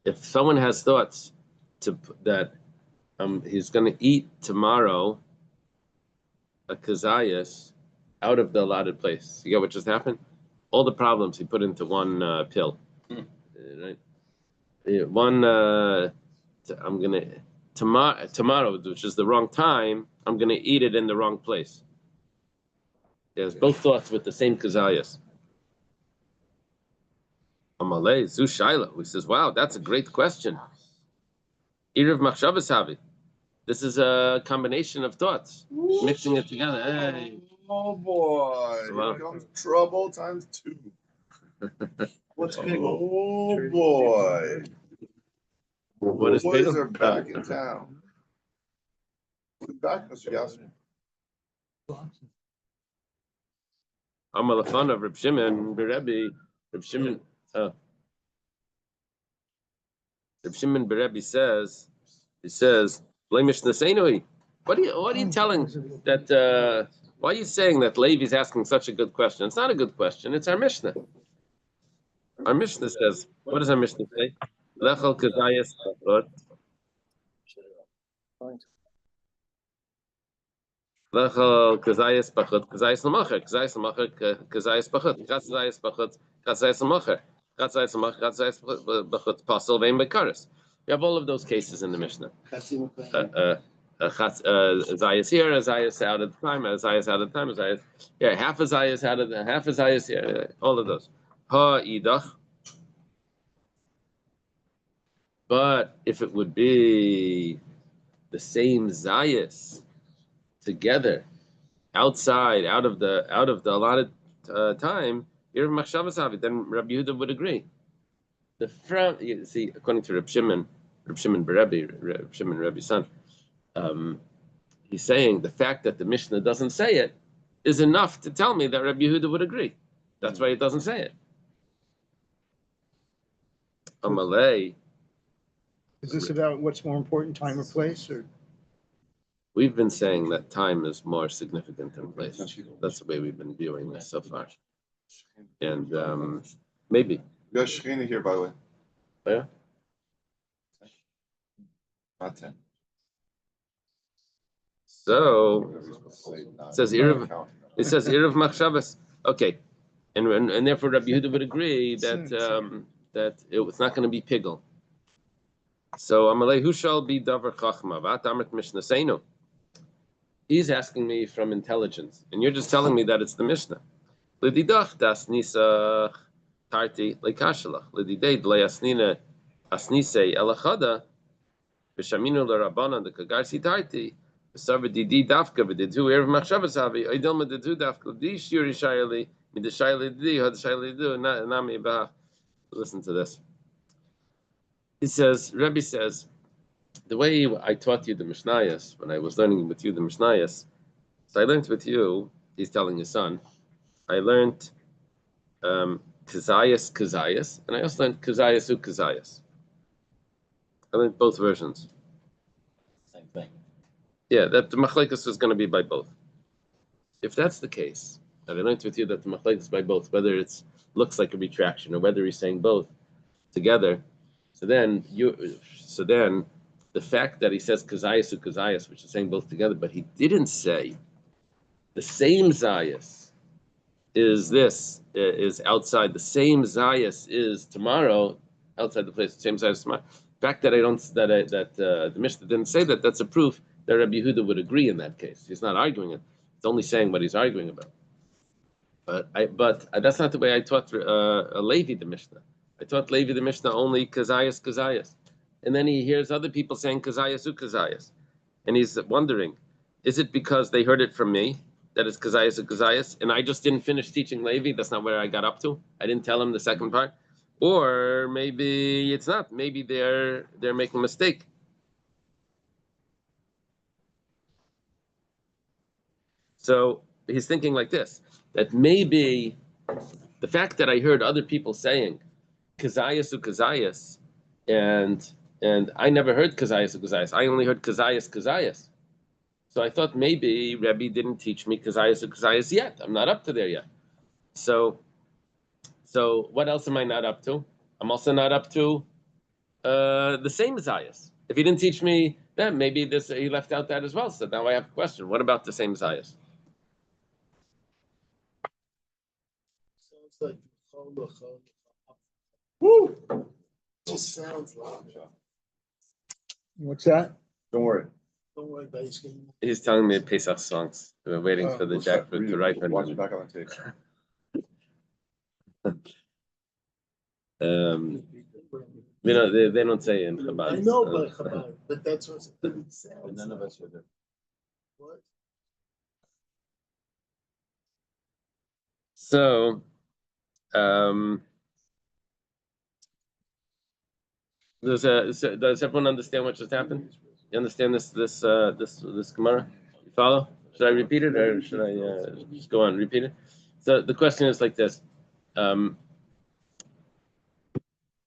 If someone has thoughts that he's going to eat tomorrow a kazayas out of the allotted place, you get what just happened? All the problems he put into one pill. Right? One. I'm gonna tomorrow, which is the wrong time. I'm gonna eat it in the wrong place. There's both thoughts with the same kazayas. Amalei Zu Shaila, who says, "Wow, that's a great question." Irav Machshavas Havi. This is a combination of thoughts, mixing it together. Hey. Oh boy, Wow. here comes trouble times 2. What's big? Oh boy. What is Boys big? are back in town. Welcome back, Mr. Gasser. Amalafan of Reb Shimon, Berebi, Reb Shimon. Reb Shimon Berebi says, "Blamish Nasenui." What are you telling that? Why are you saying that Levi's asking such a good question? It's not a good question. It's our Mishnah. Our Mishnah says, what does our Mishnah say? Lechel kazayas pachot. Lechel kazayas pachot. Kazayas l'macher. Kazayas l'macher. Kazayas pachot. Kazayas pachot. Kazayas l'macher. Kazayas l'macher. Kazayas pachot. Pasol vein bekaris. You have all of those cases in the Mishnah. Zayas here, a Zayas out at the time, a Zayas out at the time, a Zayas, yeah, half a Zayas out of the half a Zayas here, all of those. Ha idach. But if it would be the same Zayas together, outside, out of the allotted time, then Rabbi Yehuda would agree. The front, you see, according to Reb Shimon Berebi, Reb Shimon Rebbe's son. he's saying the fact that the Mishnah doesn't say it is enough to tell me that Rabbi Yehuda would agree. That's why it doesn't say it. Amalei, Is this about what's more important, time or place, or? we've been saying that time is more significant than place. That's the way we've been viewing this so far. And maybe. We got Shechina here, by the way. Oh, yeah? Not 10. So it says Erev Machshavas. Okay, and therefore Rabbi Yehuda would agree that that it was not going to be pigel. So Amalei, who shall be davar chachma? V'at Mishnah seinu. He's asking me from intelligence, and you're just telling me that it's the Mishnah. L'didach das nisach tarti lekashalach. L'didei dleasnina asnisei elachada v'shaminu l'rabbanan the kagarsi tarti. V'sarva didi dafka v'didu erev machshavas havi. Oidilma didu dafka di shiri shayeli midashayeli didi had shayeli didu nami b'ach. Listen to this. He says, Rebbe says, the way I taught you the Mishnayos, when I was learning with you the Mishnayos, so I learned with you, he's telling his son, I learned Kazayas, and I also learned Kazayas Ukazayas. I learned both versions. Same thing. Yeah, that the Machlekes was going to be by both. If that's the case, and I learned with you that the Machlekes is by both, whether it looks like a retraction or whether he's saying both together, so then the fact that he says Kazayas Ukazayas, which is saying both together, but he didn't say the same Zayas is outside, the same Zayas is tomorrow, outside the place, the same Zayas tomorrow. The fact that the Mishnah didn't say that, that's a proof that Rabbi Yehuda would agree in that case. He's not arguing it. It's only saying what he's arguing about. But that's not the way I taught Levi the Mishnah. I taught Levi the Mishnah only Kazayas. And then he hears other people saying Kazayas Ukazayas. And he's wondering, is it because they heard it from me that it's Kazayas Ukazayas, and I just didn't finish teaching Levi? That's not where I got up to. I didn't tell him the second part. Or maybe it's not. Maybe they're making a mistake. So he's thinking like this, that maybe the fact that I heard other people saying Kazayas Ukazayas, and I never heard Kazayas Ukazayas. I only heard Kazayas. So I thought maybe Rebbe didn't teach me Kazayas Ukazayas yet. I'm not up to there yet. So what else am I not up to? I'm also not up to the same Zayas. If he didn't teach me that, maybe he left out that as well. So now I have a question. What about the same Zayas? Sounds like woo. Just sounds like. What's that? Don't worry. Don't worry about it. He's telling me Pesach songs. We're waiting for the jackfruit to ripen. Watch it back on the tape. They don't say in Chabad. I know by Chabad, but that's what it sounds. None of us are there. What? So, does everyone understand what just happened? You understand this Gemara? You follow? Should I repeat it, or should I just go on repeat it? So the question is like this: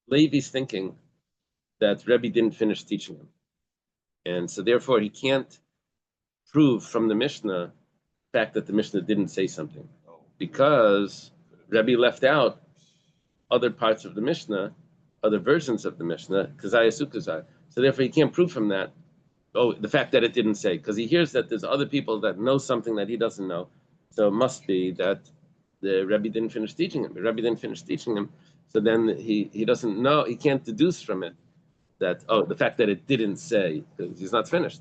Levi's thinking that Rebbe didn't finish teaching him, and so therefore he can't prove from the Mishnah the fact that the Mishnah didn't say something, because Rebbe left out other parts of the Mishnah, other versions of the Mishnah, Kazayas Ukazayas. So therefore he can't prove from that, the fact that it didn't say, because he hears that there's other people that know something that he doesn't know. So it must be that the Rebbe didn't finish teaching him. The Rebbe didn't finish teaching him, so then he doesn't know, he can't deduce from it that, the fact that it didn't say, because he's not finished.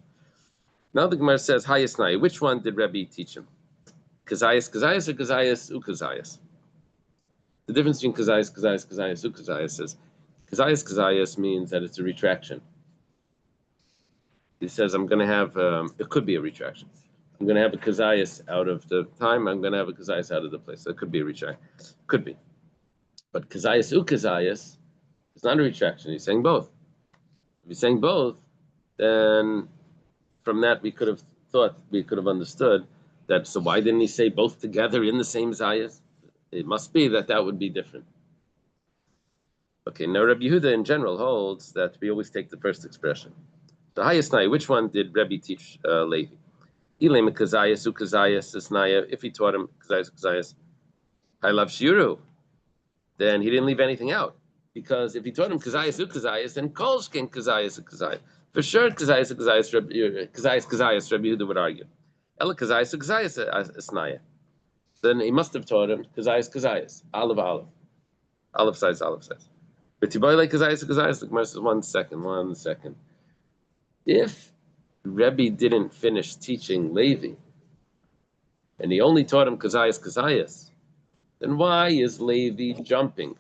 Now the Gemara says, Hayasnai, which one did Rebbe teach him? Kazayas or Kazayas Ukazayas? The difference between Kazayas, Ukazayas is Kazayas means that it's a retraction. He says, I'm going to have, it could be a retraction. I'm going to have a Kazayas out of the time, I'm going to have a Kazayas out of the place. That could be a retraction. Could be. But Kazayas Ukazayas is not a retraction. He's saying both. If he's saying both, then from that we could have thought we could have understood that. So why didn't he say both together in the same zayas? It must be that would be different. Okay, now Rabbi Yehuda in general holds that we always take the first expression. The highest naya, which one did Rebbe teach Levi? Ilem kazayas ukazayas is naya. If he taught him kazayas, I love shiuru, then he didn't leave anything out. Because if he taught him kazayas ukazayas, then kolshkin kazayas ukazayas. For sure, kazayas ukazayas, kazayas, Rabbi Yehuda would argue. Ela kazayas ukazayas is naya. Then he must have taught him kazayas, olive size. But Tiboyle kazayas, the Gemara says, one second. If Rebbe didn't finish teaching Levi, and he only taught him kazayas, then why is Levi jumping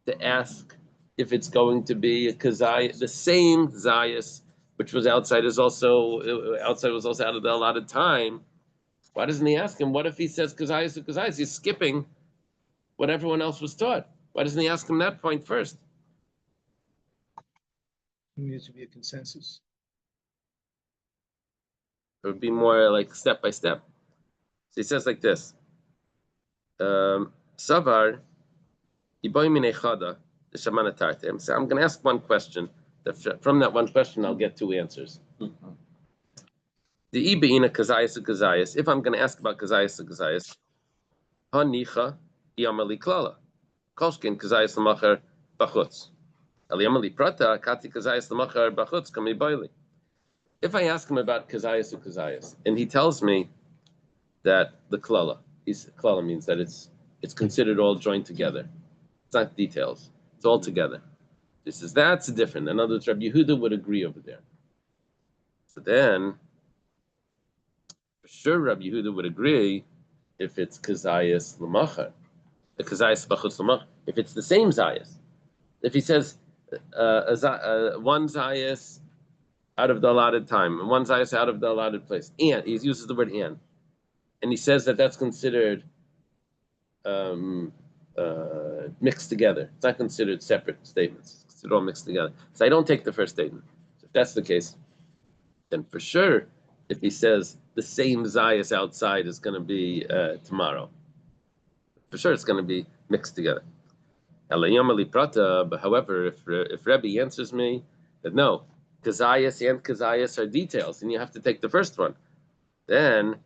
to ask if it's going to be a kazayas, the same zayas, which was outside was also out of the allotted time? Why doesn't he ask him? What if he says kazayas? He's skipping what everyone else was taught. Why doesn't he ask him that point first? There needs to be a consensus. It would be more like step by step. So he says like this. Savar, so I'm going to ask one question. From that one question, I'll get two answers. The Ibeina kazayas. If I'm going to ask about kazayas, hanicha yamali klala. Kolshkin kazayas l'machar bachutz. Aliyamali prata kati kazayas l'machar bachutz kami boili. If I ask him about kazayas, and he tells me that the klala means that it's considered all joined together. It's not details. It's all together. This is that's different. In other words, Rabbi Yehuda would agree over there. So then, for sure, Rabbi Yehuda would agree if it's kazayas l'machar, the kazayas bachutz l'machar. If it's the same zayas, if he says one zayas out of the allotted time and one zayas out of the allotted place, and he uses the word and he says that that's considered mixed together. It's not considered separate statements. It's considered all mixed together. So I don't take the first statement. So if that's the case, then for sure, if he says the same zayas outside is going to be tomorrow, for sure it's going to be mixed together. But however, if Rebbe answers me that no, kazayas and kazayas are details, and you have to take the first one, then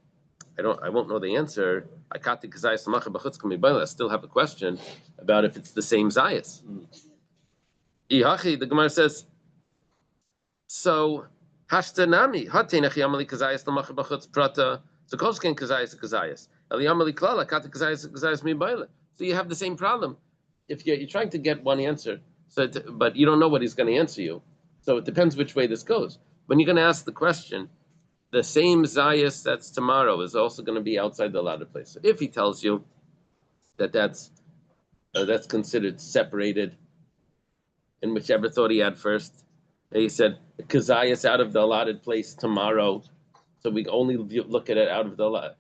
I won't know the answer. I still have a question about if it's the same zayas. The Gemara says, so hashtanami hateinach yamali kazayas l'machar b'chutz prata. So kolshken kazayas eliyamali klala kati kazayas mibayla. So you have the same problem. If you're trying to get one answer, but you don't know what he's going to answer you. So it depends which way this goes. When you're going to ask the question, the same zayas that's tomorrow is also going to be outside the allotted place. So if he tells you that that's considered separated in whichever thought he had first, and he said kazayas out of the allotted place tomorrow, so we only look at it out of the.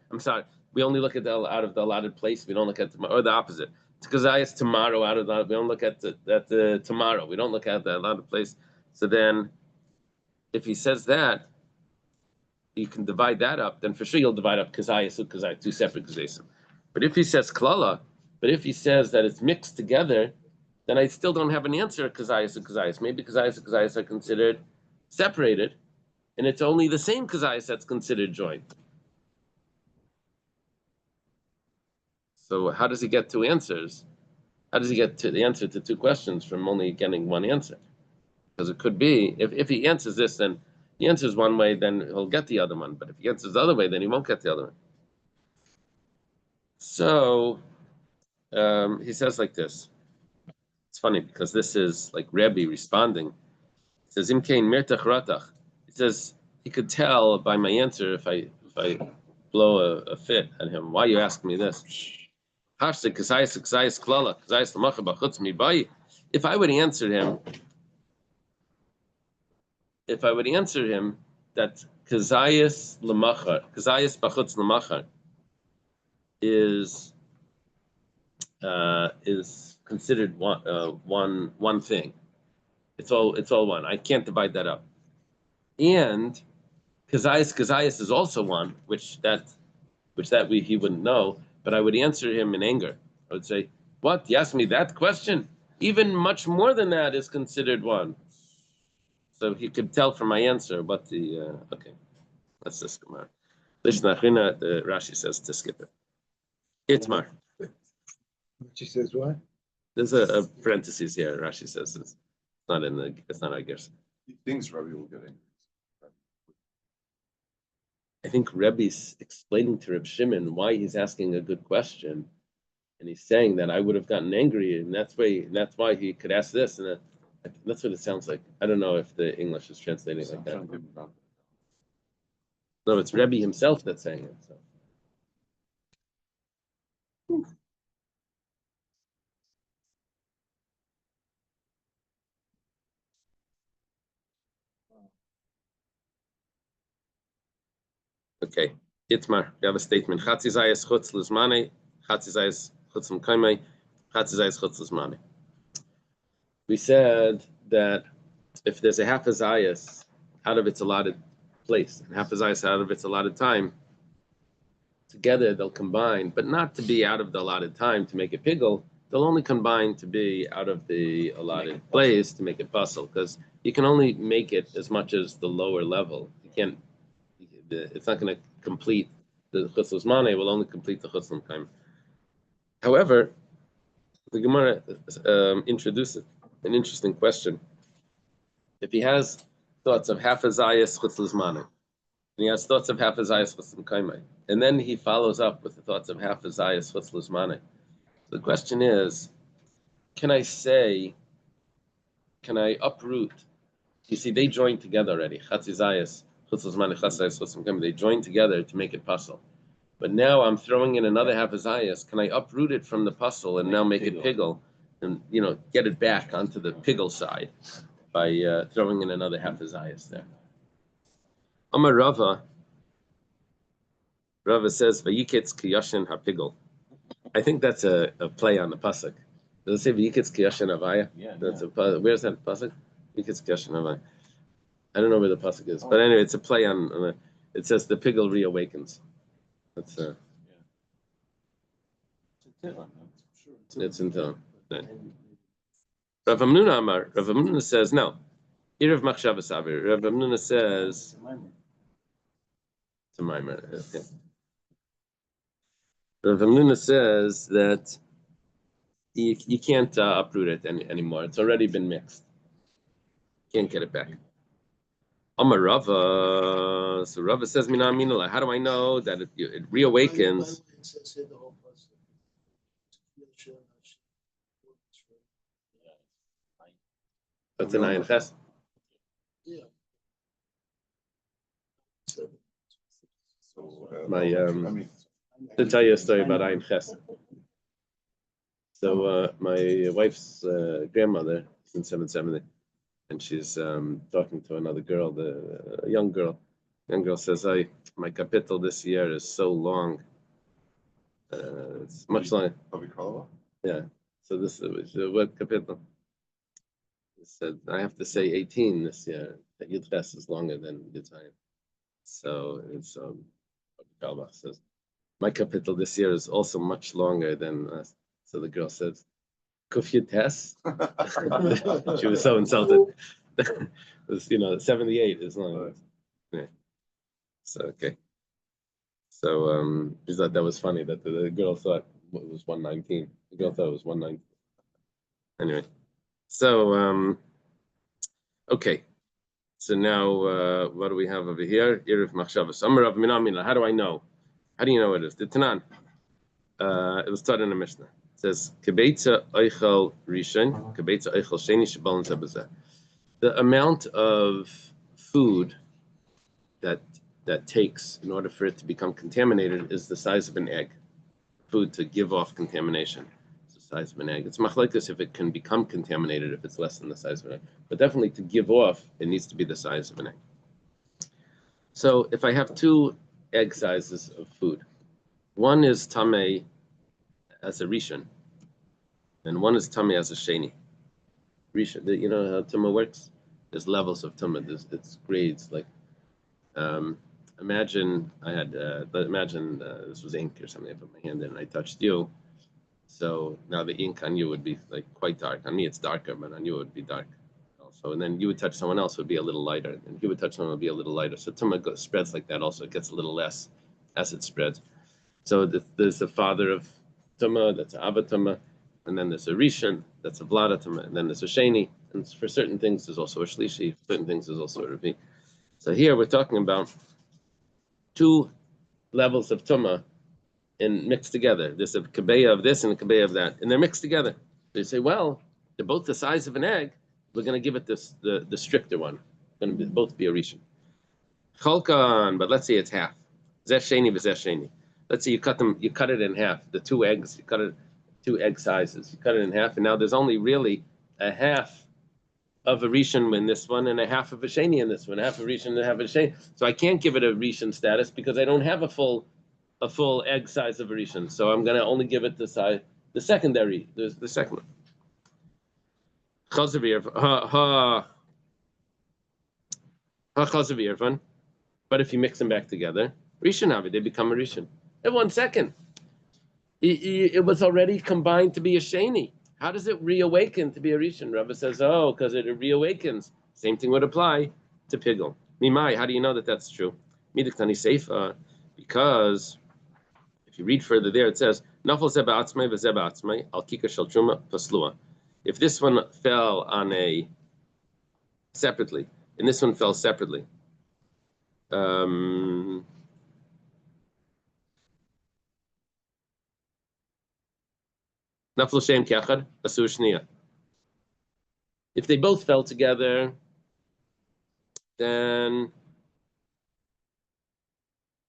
We only look at out of the allotted place. We don't look at tomorrow, or the opposite. It's kazayas tomorrow out of the. We don't look at the tomorrow. We don't look at the allotted place. So then, if he says that, you can divide that up, then for sure you'll divide up kazayas, two separate kazayas. But if he says klala, but if he says that it's mixed together, then I still don't have an answer kazayas. Maybe kazayas are considered separated, and it's only the same kazayas that's considered joined. So how does he get two answers? How does he get to the answer to two questions from only getting one answer? Because it could be, if he answers this, then he answers one way, then he'll get the other one. But if he answers the other way, then he won't get the other one. So he says like this. It's funny because this is like Rebbe responding. He says, "Imkein mirtach ratach." He says he could tell by my answer if I blow a fit at him. Why you ask me this? If I would answer him that kazayas bachutz l'machar is considered one thing. It's all one. I can't divide that up. And Kazayas is also one, which he wouldn't know, but I would answer him in anger. I would say, "What? You asked me that question? Even much more than that is considered one." So he could tell from my answer what the okay. Let's just come on. Lishnachina, the Rashi says to skip it. Itmar. She says what? There's a parenthesis here. Rashi says it's not in the. It's not I guess. He thinks Rabbi will get angry. I think Rebbe's explaining to Reb Shimon why he's asking a good question, and he's saying that I would have gotten angry, and that's why he could ask this, and that's what it sounds like. I don't know if the English is translating like that. No, it's Rebbe himself that's saying it. So. Okay, Itmar, we have a statement. Chatzizayas chutz lizmane, chatzizayas chutz l'kaimei, chatzizayas chutz lizmane. We said that if there's a half a zayas out of its allotted place and half a zayas out of its allotted time, together they'll combine, but not to be out of the allotted time to make it piggle. They'll only combine to be out of the allotted place to make it puzzle, because you can only make it as much as the lower level. You can't. It's not going to complete the chutzlus mane. It will only complete the chutzlum time. However, the Gemara introduces an interesting question. If he has thoughts of half a zayas chutzlus mane, and he has thoughts of half a zayas chutzlum kaimai, and then he follows up with the thoughts of half a zayas chutzlus mane. The question is, can I uproot? You see, they join together already. Chatzi zayas. They join together to make it puzzle. But now I'm throwing in another half of zayas. Can I uproot it from the puzzle and now make it piggle, and get it back onto the piggle side by throwing in another half of zayas there? Amar Rava says vayiketz kiyashin hapiggle. I think that's a play on the pasuk. Does it say vayiketz kiyashin havaya? Yeah. That's where's that pasuk? Vayiketz kiyashin havaya. I don't know where the pasuk is, but anyway, it's a play on. It says the piggle reawakens. That's it's in Tehillim. Rav Hamnuna Amar. Rav Hamnuna says no. Irav machshavas avir. Rav Hamnuna says to Maimer. Okay. Rav Hamnuna says that you can't uproot it anymore. It's already been mixed. Can't get it back. Amar Rava. So Rava says, "Mina minula." How do I know that it reawakens? Say the whole process. That's an ayin ches. Yeah. My to tell you a story about ayin ches. So my wife's grandmother is in 770, and she's talking to another girl, a young girl. Young girl says, my capital this year is so long. It's much longer. Yeah. So this is what capital? It said I have to say 18 this year. That Yud Ches is longer than Yud. So it's Kalbach says my capital this year is also much longer than. So the girl says, "Kuf Yud Ches." She was so insulted. It was, 78 is long. Yeah. So okay. So she thought that was funny that the girl thought it was 119. The girl thought it was 119. Anyway, so okay. So now what do we have over here? Irif machshavas. Amar Rav Minamina. How do I know? How do you know it is? The Tanan. It was taught in the Mishnah. It says Kebeitza Eichel Rishon, Kebeitza Eichel Sheni Shabalan Zebazeh. The amount of food that takes in order for it to become contaminated is the size of an egg. Food to give off contamination is the size of an egg. It's machlekes if it can become contaminated if it's less than the size of an egg. But definitely to give off, it needs to be the size of an egg. So if I have two egg sizes of food, one is tamei as a rishon, and one is tamei as a sheni. Rishon, you know how tumah works? There's levels of tumah. It's grades like Imagine I had, imagine this was ink or something. I put my hand in and I touched you. So now the ink on you would be like quite dark. On me, it's darker, but on you, it would be dark also. And then you would touch someone else, it would be a little lighter. And he would touch someone, it would be a little lighter. So Tumah spreads like that also. It gets a little less as it spreads. So there's the father of Tumah, that's Abba Tumah. And then there's a Rishon, that's a Vlada Tumah. And then there's a Sheni. And for certain things, there's also a Shlishi. For certain things, there's also a Revi. So here we're talking about two levels of Tumah and mixed together. There's a kabeya of this and a kabeya of that, and they're mixed together. They say, well, they're both the size of an egg. We're going to give it this the stricter one. Going to both be a rishon. Chalkan, but let's say it's half. Zeh sheni v'zeh sheni. Let's say you cut it in half. The two eggs, you cut it 2 egg sizes. You cut it in half, and now there's only really a half of a rishon in this one and a half of a sheni in this one. Half a rishon and a half of a sheni. So I can't give it a rishon status because I don't have a full egg size of a rishon. So I'm going to only give it the size, the secondary, the second one. But if you mix them back together, rishon avi, they become a rishon. In 1 second, it was already combined to be a sheni. How does it reawaken to be a rishon? Rava says, oh, because it reawakens. Same thing would apply to pigel. Mimai, how do you know that that's true? Midiktani seifa, because if you read further there, it says, Nafal zeba atzmai v'zeba atzmai al kika shel truma paslua. If this one fell on separately, and this one fell separately, nafal shem kechad asur shniya. If they both fell together, then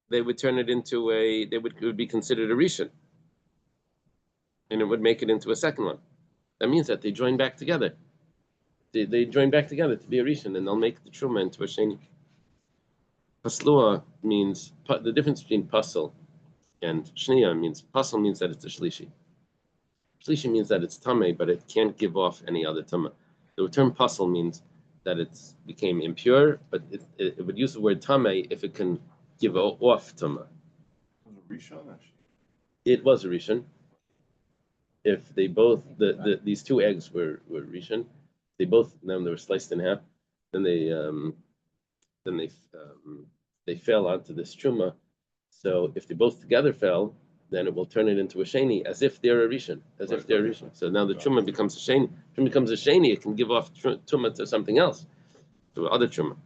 they would turn it into it would be considered a rishon, and it would make it into a second one. That means that they join back together. They join back together to be a rishon, and they'll make the truma into a sheni. Paslua means the difference between pasel and shniya means pasel means that it's a shlishi. Shlishi means that it's tamei, but it can't give off any other tama. The term pasel means that it's became impure, but it would use the word tamei if it can give off tama. It was a rishon. If they both these 2 eggs were rishon, they were sliced in half. Then they fell onto this truma. So if they both together fell, then it will turn it into a sheni as if they're a rishon, So now the truma becomes a sheni. Truma becomes a sheni. It can give off truma to something else, to other truma.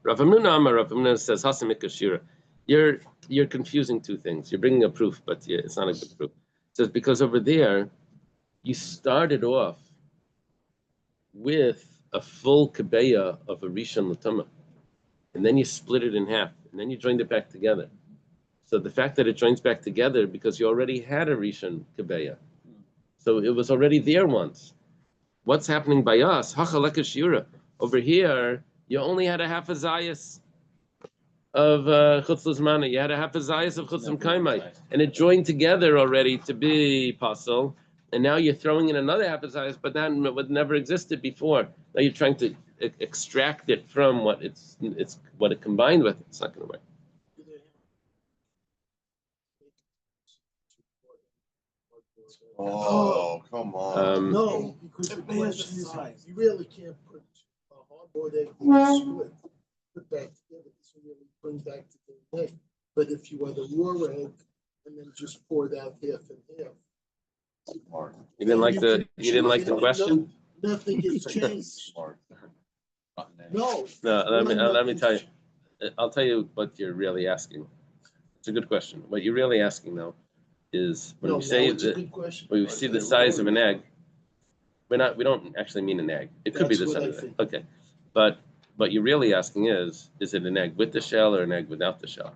Rav Hamnuna says Hasamik Ashira. You're confusing 2 things. You're bringing a proof, but it's not a good proof. It says because over there, you started off with a full kabeya of a rishon l'tuma, and then you split it in half, and then you joined it back together. So the fact that it joins back together because you already had a rishon kabeya, so it was already there once. What's happening by us? Hachalek Ashira. Over here, you only had a half a zayas of chutz l'zmana. You had a half a zayas of chutz l'kaimai, and it joined together already to be pasel. And now you're throwing in another half a zayas, but that would never existed before. Now you're trying to extract it from what it combined with. It's not going to work. Oh, come on. No, because the question is, you really can't put a hard-boiled egg in a squid, put that together, this will really bring back to the egg. But if you had a raw egg and then just poured out half and half. You didn't like the question? Nothing gets changed. No. No, let me tell you. I'll tell you what you're really asking. It's a good question. What you're really asking though is when we say that when we see the size of an egg, we don't actually mean an egg. It could be the size of an egg. Okay. But what you're really asking is it an egg with the shell or an egg without the shell?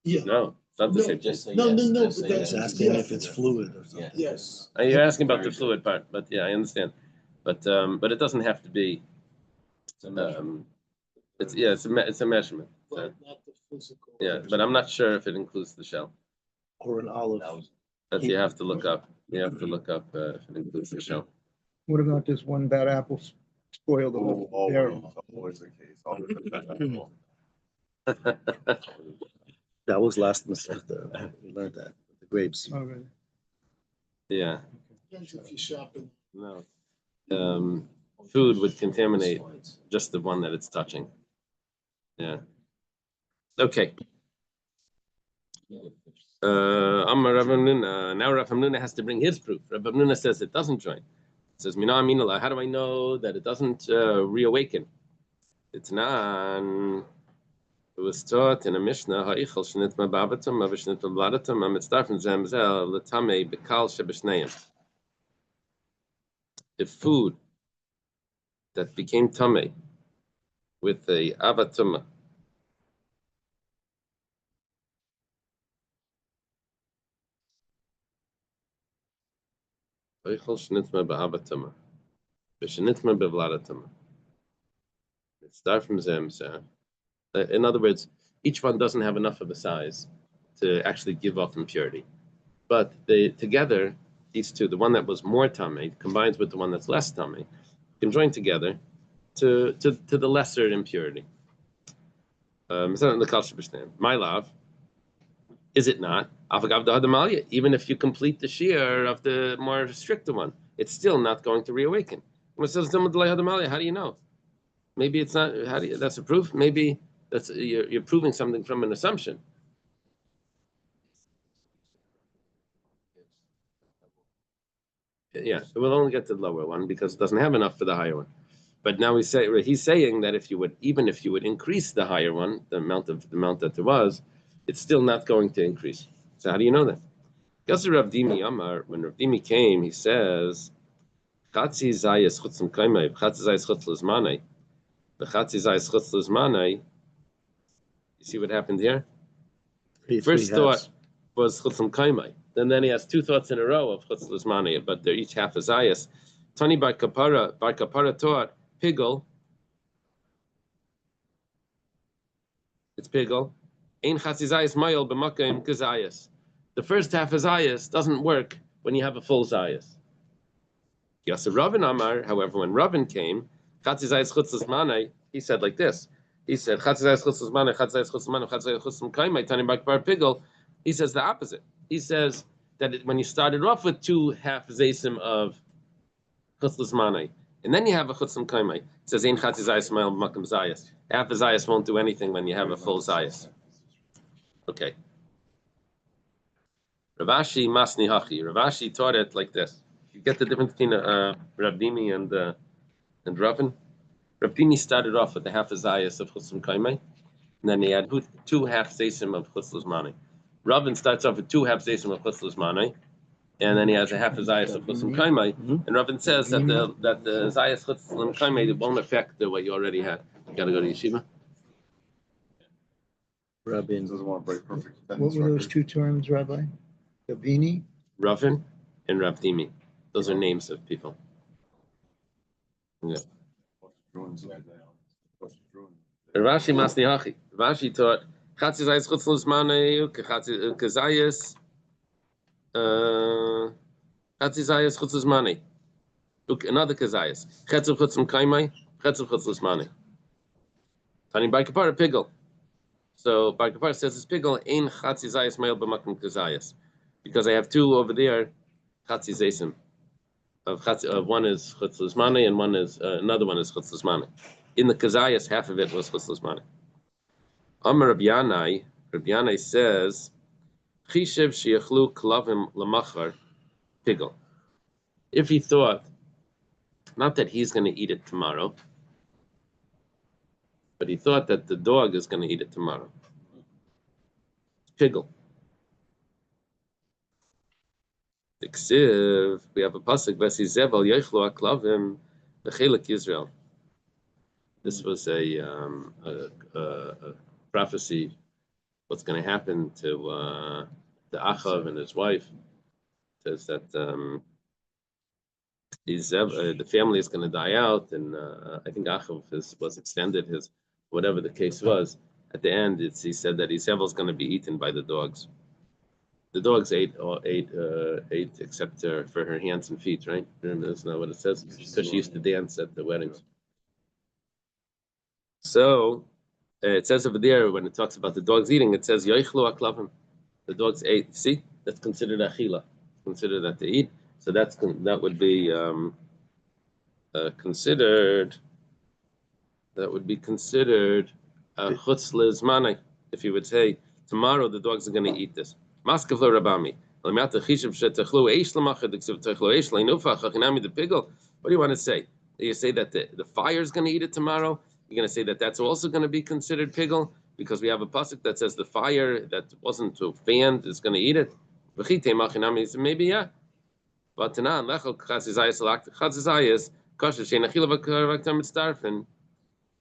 Yeah. No, it's not the same. Just say No, yes. no, no, Just say but yes. that's Asking if it's fluid or something. Yes. You're asking about the fluid part, but yeah, I understand. But it doesn't have to be. It's a measurement. But not the physical. Yeah, but I'm not sure if it includes the shell. Or an olive. But you have to look up. You have to look up if it includes the shell. What about this one bad apple spoil the whole barrel. Always the case. That was last Masechta. We learned that the grapes. Oh, really? Yeah, Depends if you're shopping. no. Food would contaminate just the one that it's touching. Yeah. Okay. Amar Rav Hamnuna. Now Rav Hamnuna has to bring his proof. Rav Hamnuna says it doesn't join. It says, Mina Aminallah. How do I know that it doesn't reawaken? It's nan. It was taught in a Mishnah. Ha'ichel shnit ma'babatam, ma'vishnit ma'bladatam, ma'mitzdarfen zemzel, l'tamei bekal shebeshneim. The food that became tamei with a abatuma, ha'ichel shnitma ba'abatuma, v'shnitma bevladatuma. Mitzdarfen zemzel. In other words, each one doesn't have enough of a size to actually give off impurity. But they together, these two, the one that was more tummy combines with the one that's less tummy, can join together to the lesser impurity. My love, is it not? Even if you complete the shear of the more stricter one, it's still not going to reawaken. How do you know? Maybe it's not. That's a proof. Maybe that's you're proving something from an assumption. Yeah, it will only get to the lower one because it doesn't have enough for the higher one. But now he's saying that even if you would increase the higher one, the amount that there was, it's still not going to increase. So how do you know that? Because Rav Dimi Amar, when Rav Dimi came, he says, "Chatzi zayis chutzim kaimai, chatzi zayis chutz lizmanai, v'chatzi zayis chutz lizmanai." You see what happened here? First thought was chutzim kaimai. And then he has two thoughts in a row of chutz lizmanai, but they're each half a zayis. Tani bar kapara taught pigel. It's pigel. Ein chatzizayis mayel b'makim kazayis. The first half of zayis doesn't work when you have a full zayis. Yasa Ravin Amar, however, when Ravin came, chatzizayis chutzis manai, he said like this. He said chatzizayis chutzis manai, chatzizayis chutzis manai, chatzizayis chutzis kaimai, tani bar pigel. He says the opposite. He says that when you started off with two half zaysim of chutzis manai, and then you have a chutzim kaimai. It says ein chatzizayis mayel b'makim zayis. Half a zayis won't do anything when you have a full zayis. Okay. Ravashi Masni Hachi. Ravashi taught it like this. You get the difference between Rav Dimi and Ravin. Rav Dimi started off with the half a zayis of chutzim kaimai, and then he had two half zaysim of chutzim manai. Ravin starts off with two half zaysim of chutzim manai, and then he has a half a zayis of chutzim kaimai. And Ravin says that the zayis chutzim kaimai won't affect what you already had. You got to go to yeshiva. Rabin doesn't want to break perfect. What were those two terms, Rabbi? Gavini? Ravin and Rav Dimi. Those are names of people. Yeah. Rashi Masni Hachi. Rashi taught Chatzi Zayis Chutz Lizmanei Kazayis Chatzi Zayis Chutz Lizmanei. Another Kazayis. Chetzav Chutzim Kaimai, Chetzav Chutz Lizmanei. Tani Bar Kapara Pigel. So Bar Kapara says it's Pigel Ein Chatzi Zayis Mayel B'Makim Kazayis. Because I have two over there, Chatzi Zaysim. Of one is Chutz Lizmanei and one is another one is Chutz Lizmanei. In the Kazayas, half of it was Chutz Lizmanei. Amar Rabbi Yanai says, Chishev Sheyachlu Klavim Lamachar Pigel. If he thought, not that he's going to eat it tomorrow, but he thought that the dog is going to eat it tomorrow. Pigel. We have a pasuk, Vasizevel Yechlu Aklavim Bechelik Yisrael. This was a prophecy. What's going to happen to Achav and his wife? It says that the family is going to die out, and I think Achav was extended his whatever the case was. At the end, he said that Isevel is going to be eaten by the dogs. The dogs ate except for her hands and feet, right? Isn't that what it says? Because she used to dance at the weddings. So it says over there when it talks about the dogs eating, it says yoichlu aklavim. The dogs ate. See, that's considered achila. Considered that they eat. So that would be considered. That would be considered chutz lezmanai. If you would say tomorrow the dogs are going to eat this. Maskav lo rabami. What do you want to say? You say that the fire is going to eat it tomorrow? You're going to say that that's also going to be considered pigel because we have a pasuk that says the fire that wasn't fanned is going to eat it. Maybe yeah. But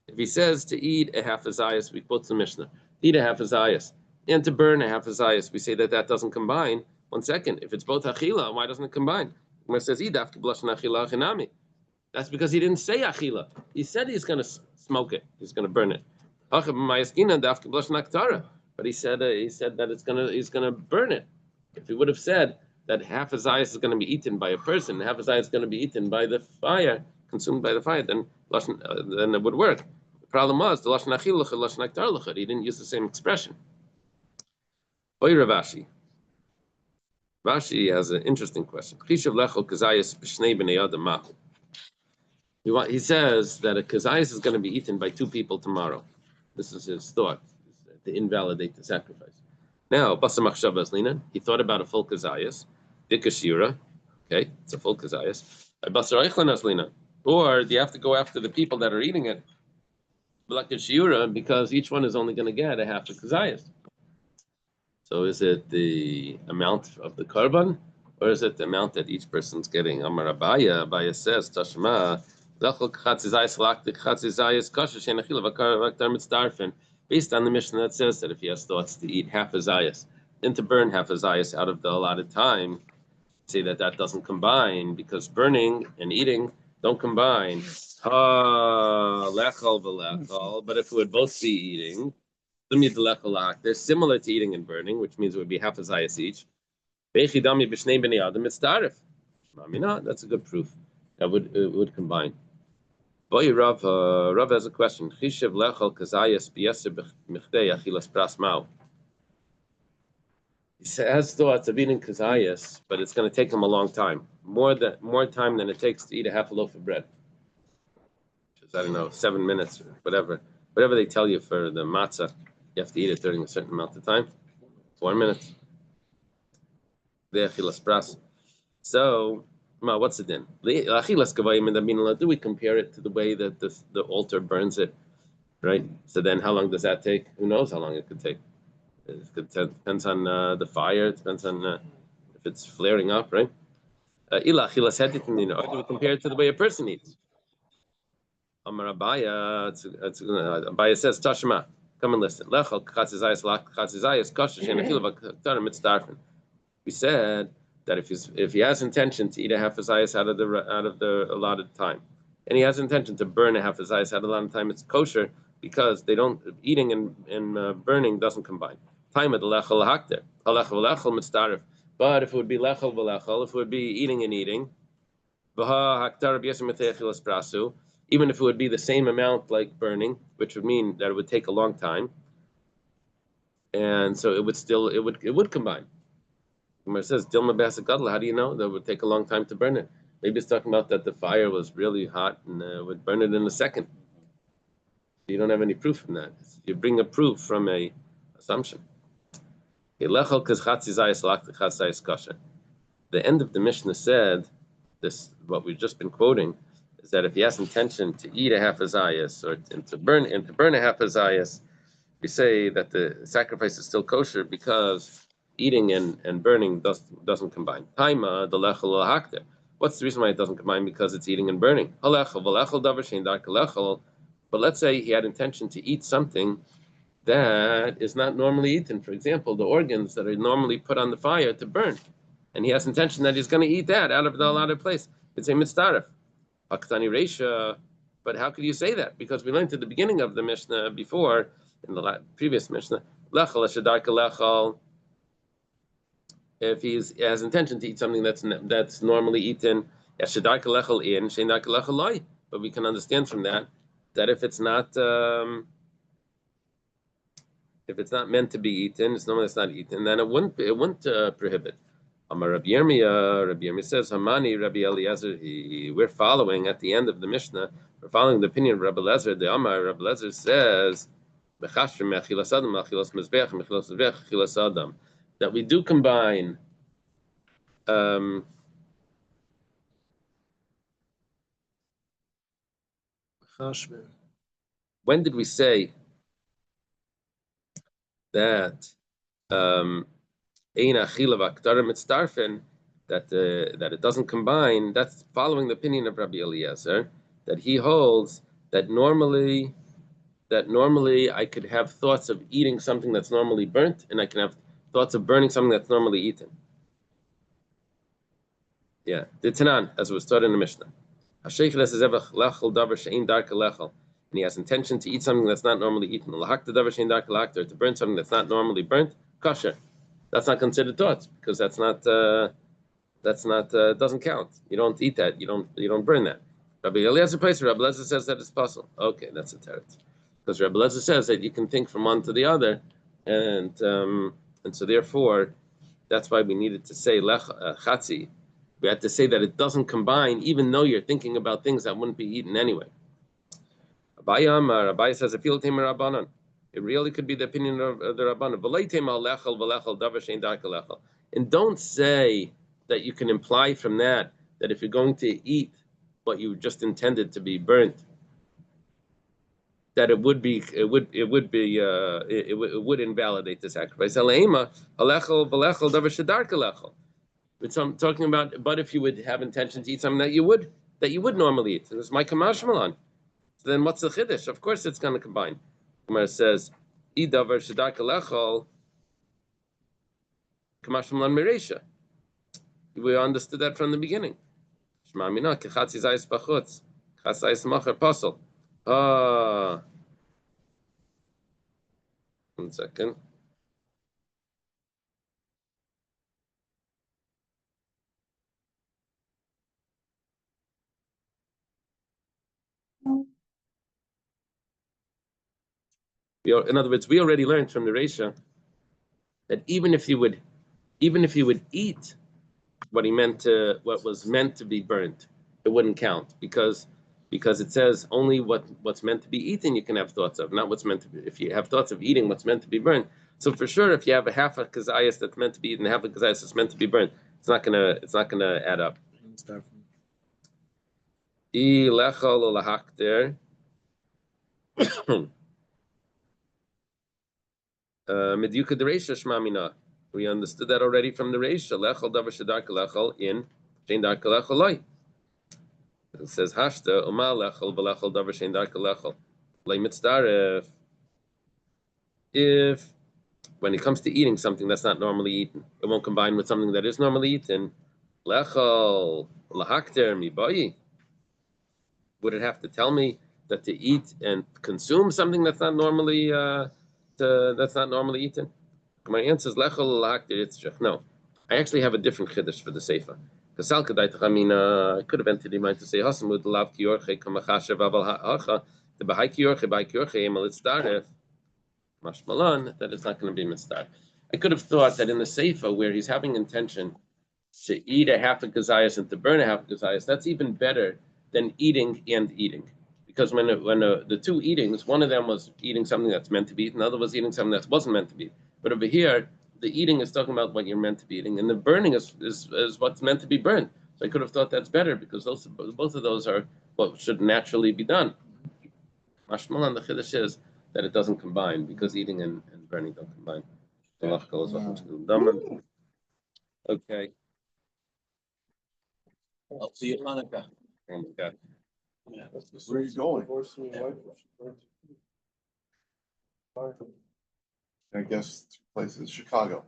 if he says to eat a half a zayas, we quote the Mishnah. Eat a half a zayas and to burn a half a zayas, we say that doesn't combine. 1 second, if it's both achila, why doesn't it combine? When it says idaf kiblashan achila achinami, that's because he didn't say achila. He said he's going to smoke it, he's going to burn it. But he said that he's going to burn it. If he would have said that half a zayas is going to be eaten by a person, half a zayas is going to be eaten by the fire, consumed by the fire, then it would work. The problem was the lashon achila lashon aktar l'chad. He didn't use the same expression. Oy Ravashi. Rashi has an interesting question. He says that a kazayas is going to be eaten by 2 people tomorrow. This is his thought to invalidate the sacrifice. Now, he thought about a full kazayas, dikashira. Okay, it's a full kazayas. Or do you have to go after the people that are eating it, because each one is only going to get a half a kazayas? So is it the amount of the korban, or is it the amount that each person's getting? Amar Abaya says, Tashma, based on the Mishnah that says that if he has thoughts to eat half a zayas and to burn half a zayas out of the allotted time, say that doesn't combine because burning and eating don't combine. But if it would both be eating, they're similar to eating and burning, which means it would be half a zayas each. That's a good proof. It would combine. Rav has a question. He has thoughts of eating kazayas, but it's going to take him a long time. More time than it takes to eat a half a loaf of bread. Which is, I don't know, 7 minutes or whatever. Whatever they tell you for the matzah, you have to eat it during a certain amount of time. 4 minutes. So, what's it then? Do we compare it to the way that the altar burns it? Right? So then how long does that take? Who knows how long it could take? It depends on the fire. It depends on if it's flaring up, right? Or do we compare it to the way a person eats? Amar Abaya, Abaya says, Tashma, come and listen. We said that if he has intention to eat a half a zayas out of the allotted time, and he has intention to burn a half a zayas out of the allotted time, it's kosher because eating and burning doesn't combine. Time of the lechel hakter, halechel lechel mitzdarif. But if it would be lechel v'lechel, if it would be eating and eating, even if it would be the same amount like burning, which would mean that it would take a long time, and so it would combine. It says Dilma Basagadla. How do you know that it would take a long time to burn it? Maybe it's talking about that the fire was really hot and would burn it in a second. You don't have any proof from that. You bring a proof from a assumption. The end of the Mishnah said this. What we've just been quoting is that if he has intention to eat a half a zayas or to burn a half a zayas, we say that the sacrifice is still kosher because eating and burning doesn't combine. Taima the lechel hakter. What's the reason why it doesn't combine? Because it's eating and burning. But let's say he had intention to eat something that is not normally eaten. For example, the organs that are normally put on the fire to burn. And he has intention that he's going to eat that out of the allotted place. It's a mitzdaref. Haktani Reisha. But how could you say that? Because we learned at the beginning of the Mishnah before, in the previous Mishnah, lechel ashadarka lechel. If he has intention to eat something that's normally eaten, but we can understand from that that if it's not meant to be eaten, it's normally it's not eaten, then it wouldn't prohibit. Amar Rabbi Yirmiyah says, Hamani Rabbi Eliezer, we're following at the end of the Mishnah, we're following the opinion of Rabbi Eliezer. The Amar Rabbi Eliezer says, that we do combine when did we say that that it doesn't combine? That's following the opinion of Rabbi Eliezer, that he holds that normally I could have thoughts of eating something that's normally burnt, and I can have thoughts of burning something that's normally eaten. Yeah, the Tanan, as it was taught in the Mishnah. And he has intention to eat something that's not normally eaten. Or to burn something that's not normally burnt, kosher. That's not considered thoughts, because that's not doesn't count. You don't eat that. You don't burn that. Rabbi Eliezer says that it's possible. Okay, that's a teretz. Because Rabbi Eliezer says that you can think from one to the other, and so therefore, that's why we needed to say chatzi. We had to say that it doesn't combine, even though you're thinking about things that wouldn't be eaten anyway. Abai says, it really could be the opinion of the Rabbanan. And don't say that you can imply from that if you're going to eat what you just intended to be burnt, that it would invalidate the sacrifice. It's I'm talking about, but if you would have intention to eat something that you would normally eat, it's my kamash malan. So then what's the chiddush? Of course it's going to combine. Gemara says, "Idavar shedar kalechol kamash malan meresha." We understood that from the beginning. Shema mina kechatzi zayis bachutz, chasayis macher pasol. 1 second. In other words, we already learned from the Reisha that even if you would eat what was meant to be burnt, it wouldn't count because it says only what's meant to be eaten you can have thoughts of, not what's meant to be. If you have thoughts of eating what's meant to be burnt, so for sure, if you have a half a kazayas that's meant to be eaten, half a kazayas that's meant to be burnt, it's not gonna add up. Medyuka dereisha shmamina. We understood that already from the Reisha. Lechol davar shedar kalechol in shein dar kalechol loy. It says hashta umal lechol v'lechol davar shein dar kalechol loy mitzdaref. If when it comes to eating something that's not normally eaten, it won't combine with something that is normally eaten. Lechol lahakter mibayi. Would it have to tell me that to eat and consume something that's not normally eaten? My answer is lechol lahakter itzrich. No, I actually have a different chiddush for the seifa. Because I could have entered in mind to say hasamud lav kiyorche kamachashav aval ha'acha the b'hai kiyorche emal itzdaref mashmalan that it's not going to be mitzdaref. I could have thought that in the seifa where he's having intention to eat a half a kazayas and to burn a half a kazayas, that's even better than eating and eating. Because when the two eatings, one of them was eating something that's meant to be eaten, the other was eating something that wasn't meant to be eaten. But over here, the eating is talking about what you're meant to be eating, and the burning is what's meant to be burned. So I could have thought that's better because both of those are what should naturally be done. Mashmalan, the chiddush is that it doesn't combine because eating and burning don't combine. Okay. I'll see you Hanukkah. Oh my God. Where are you going? I guess two places, Chicago.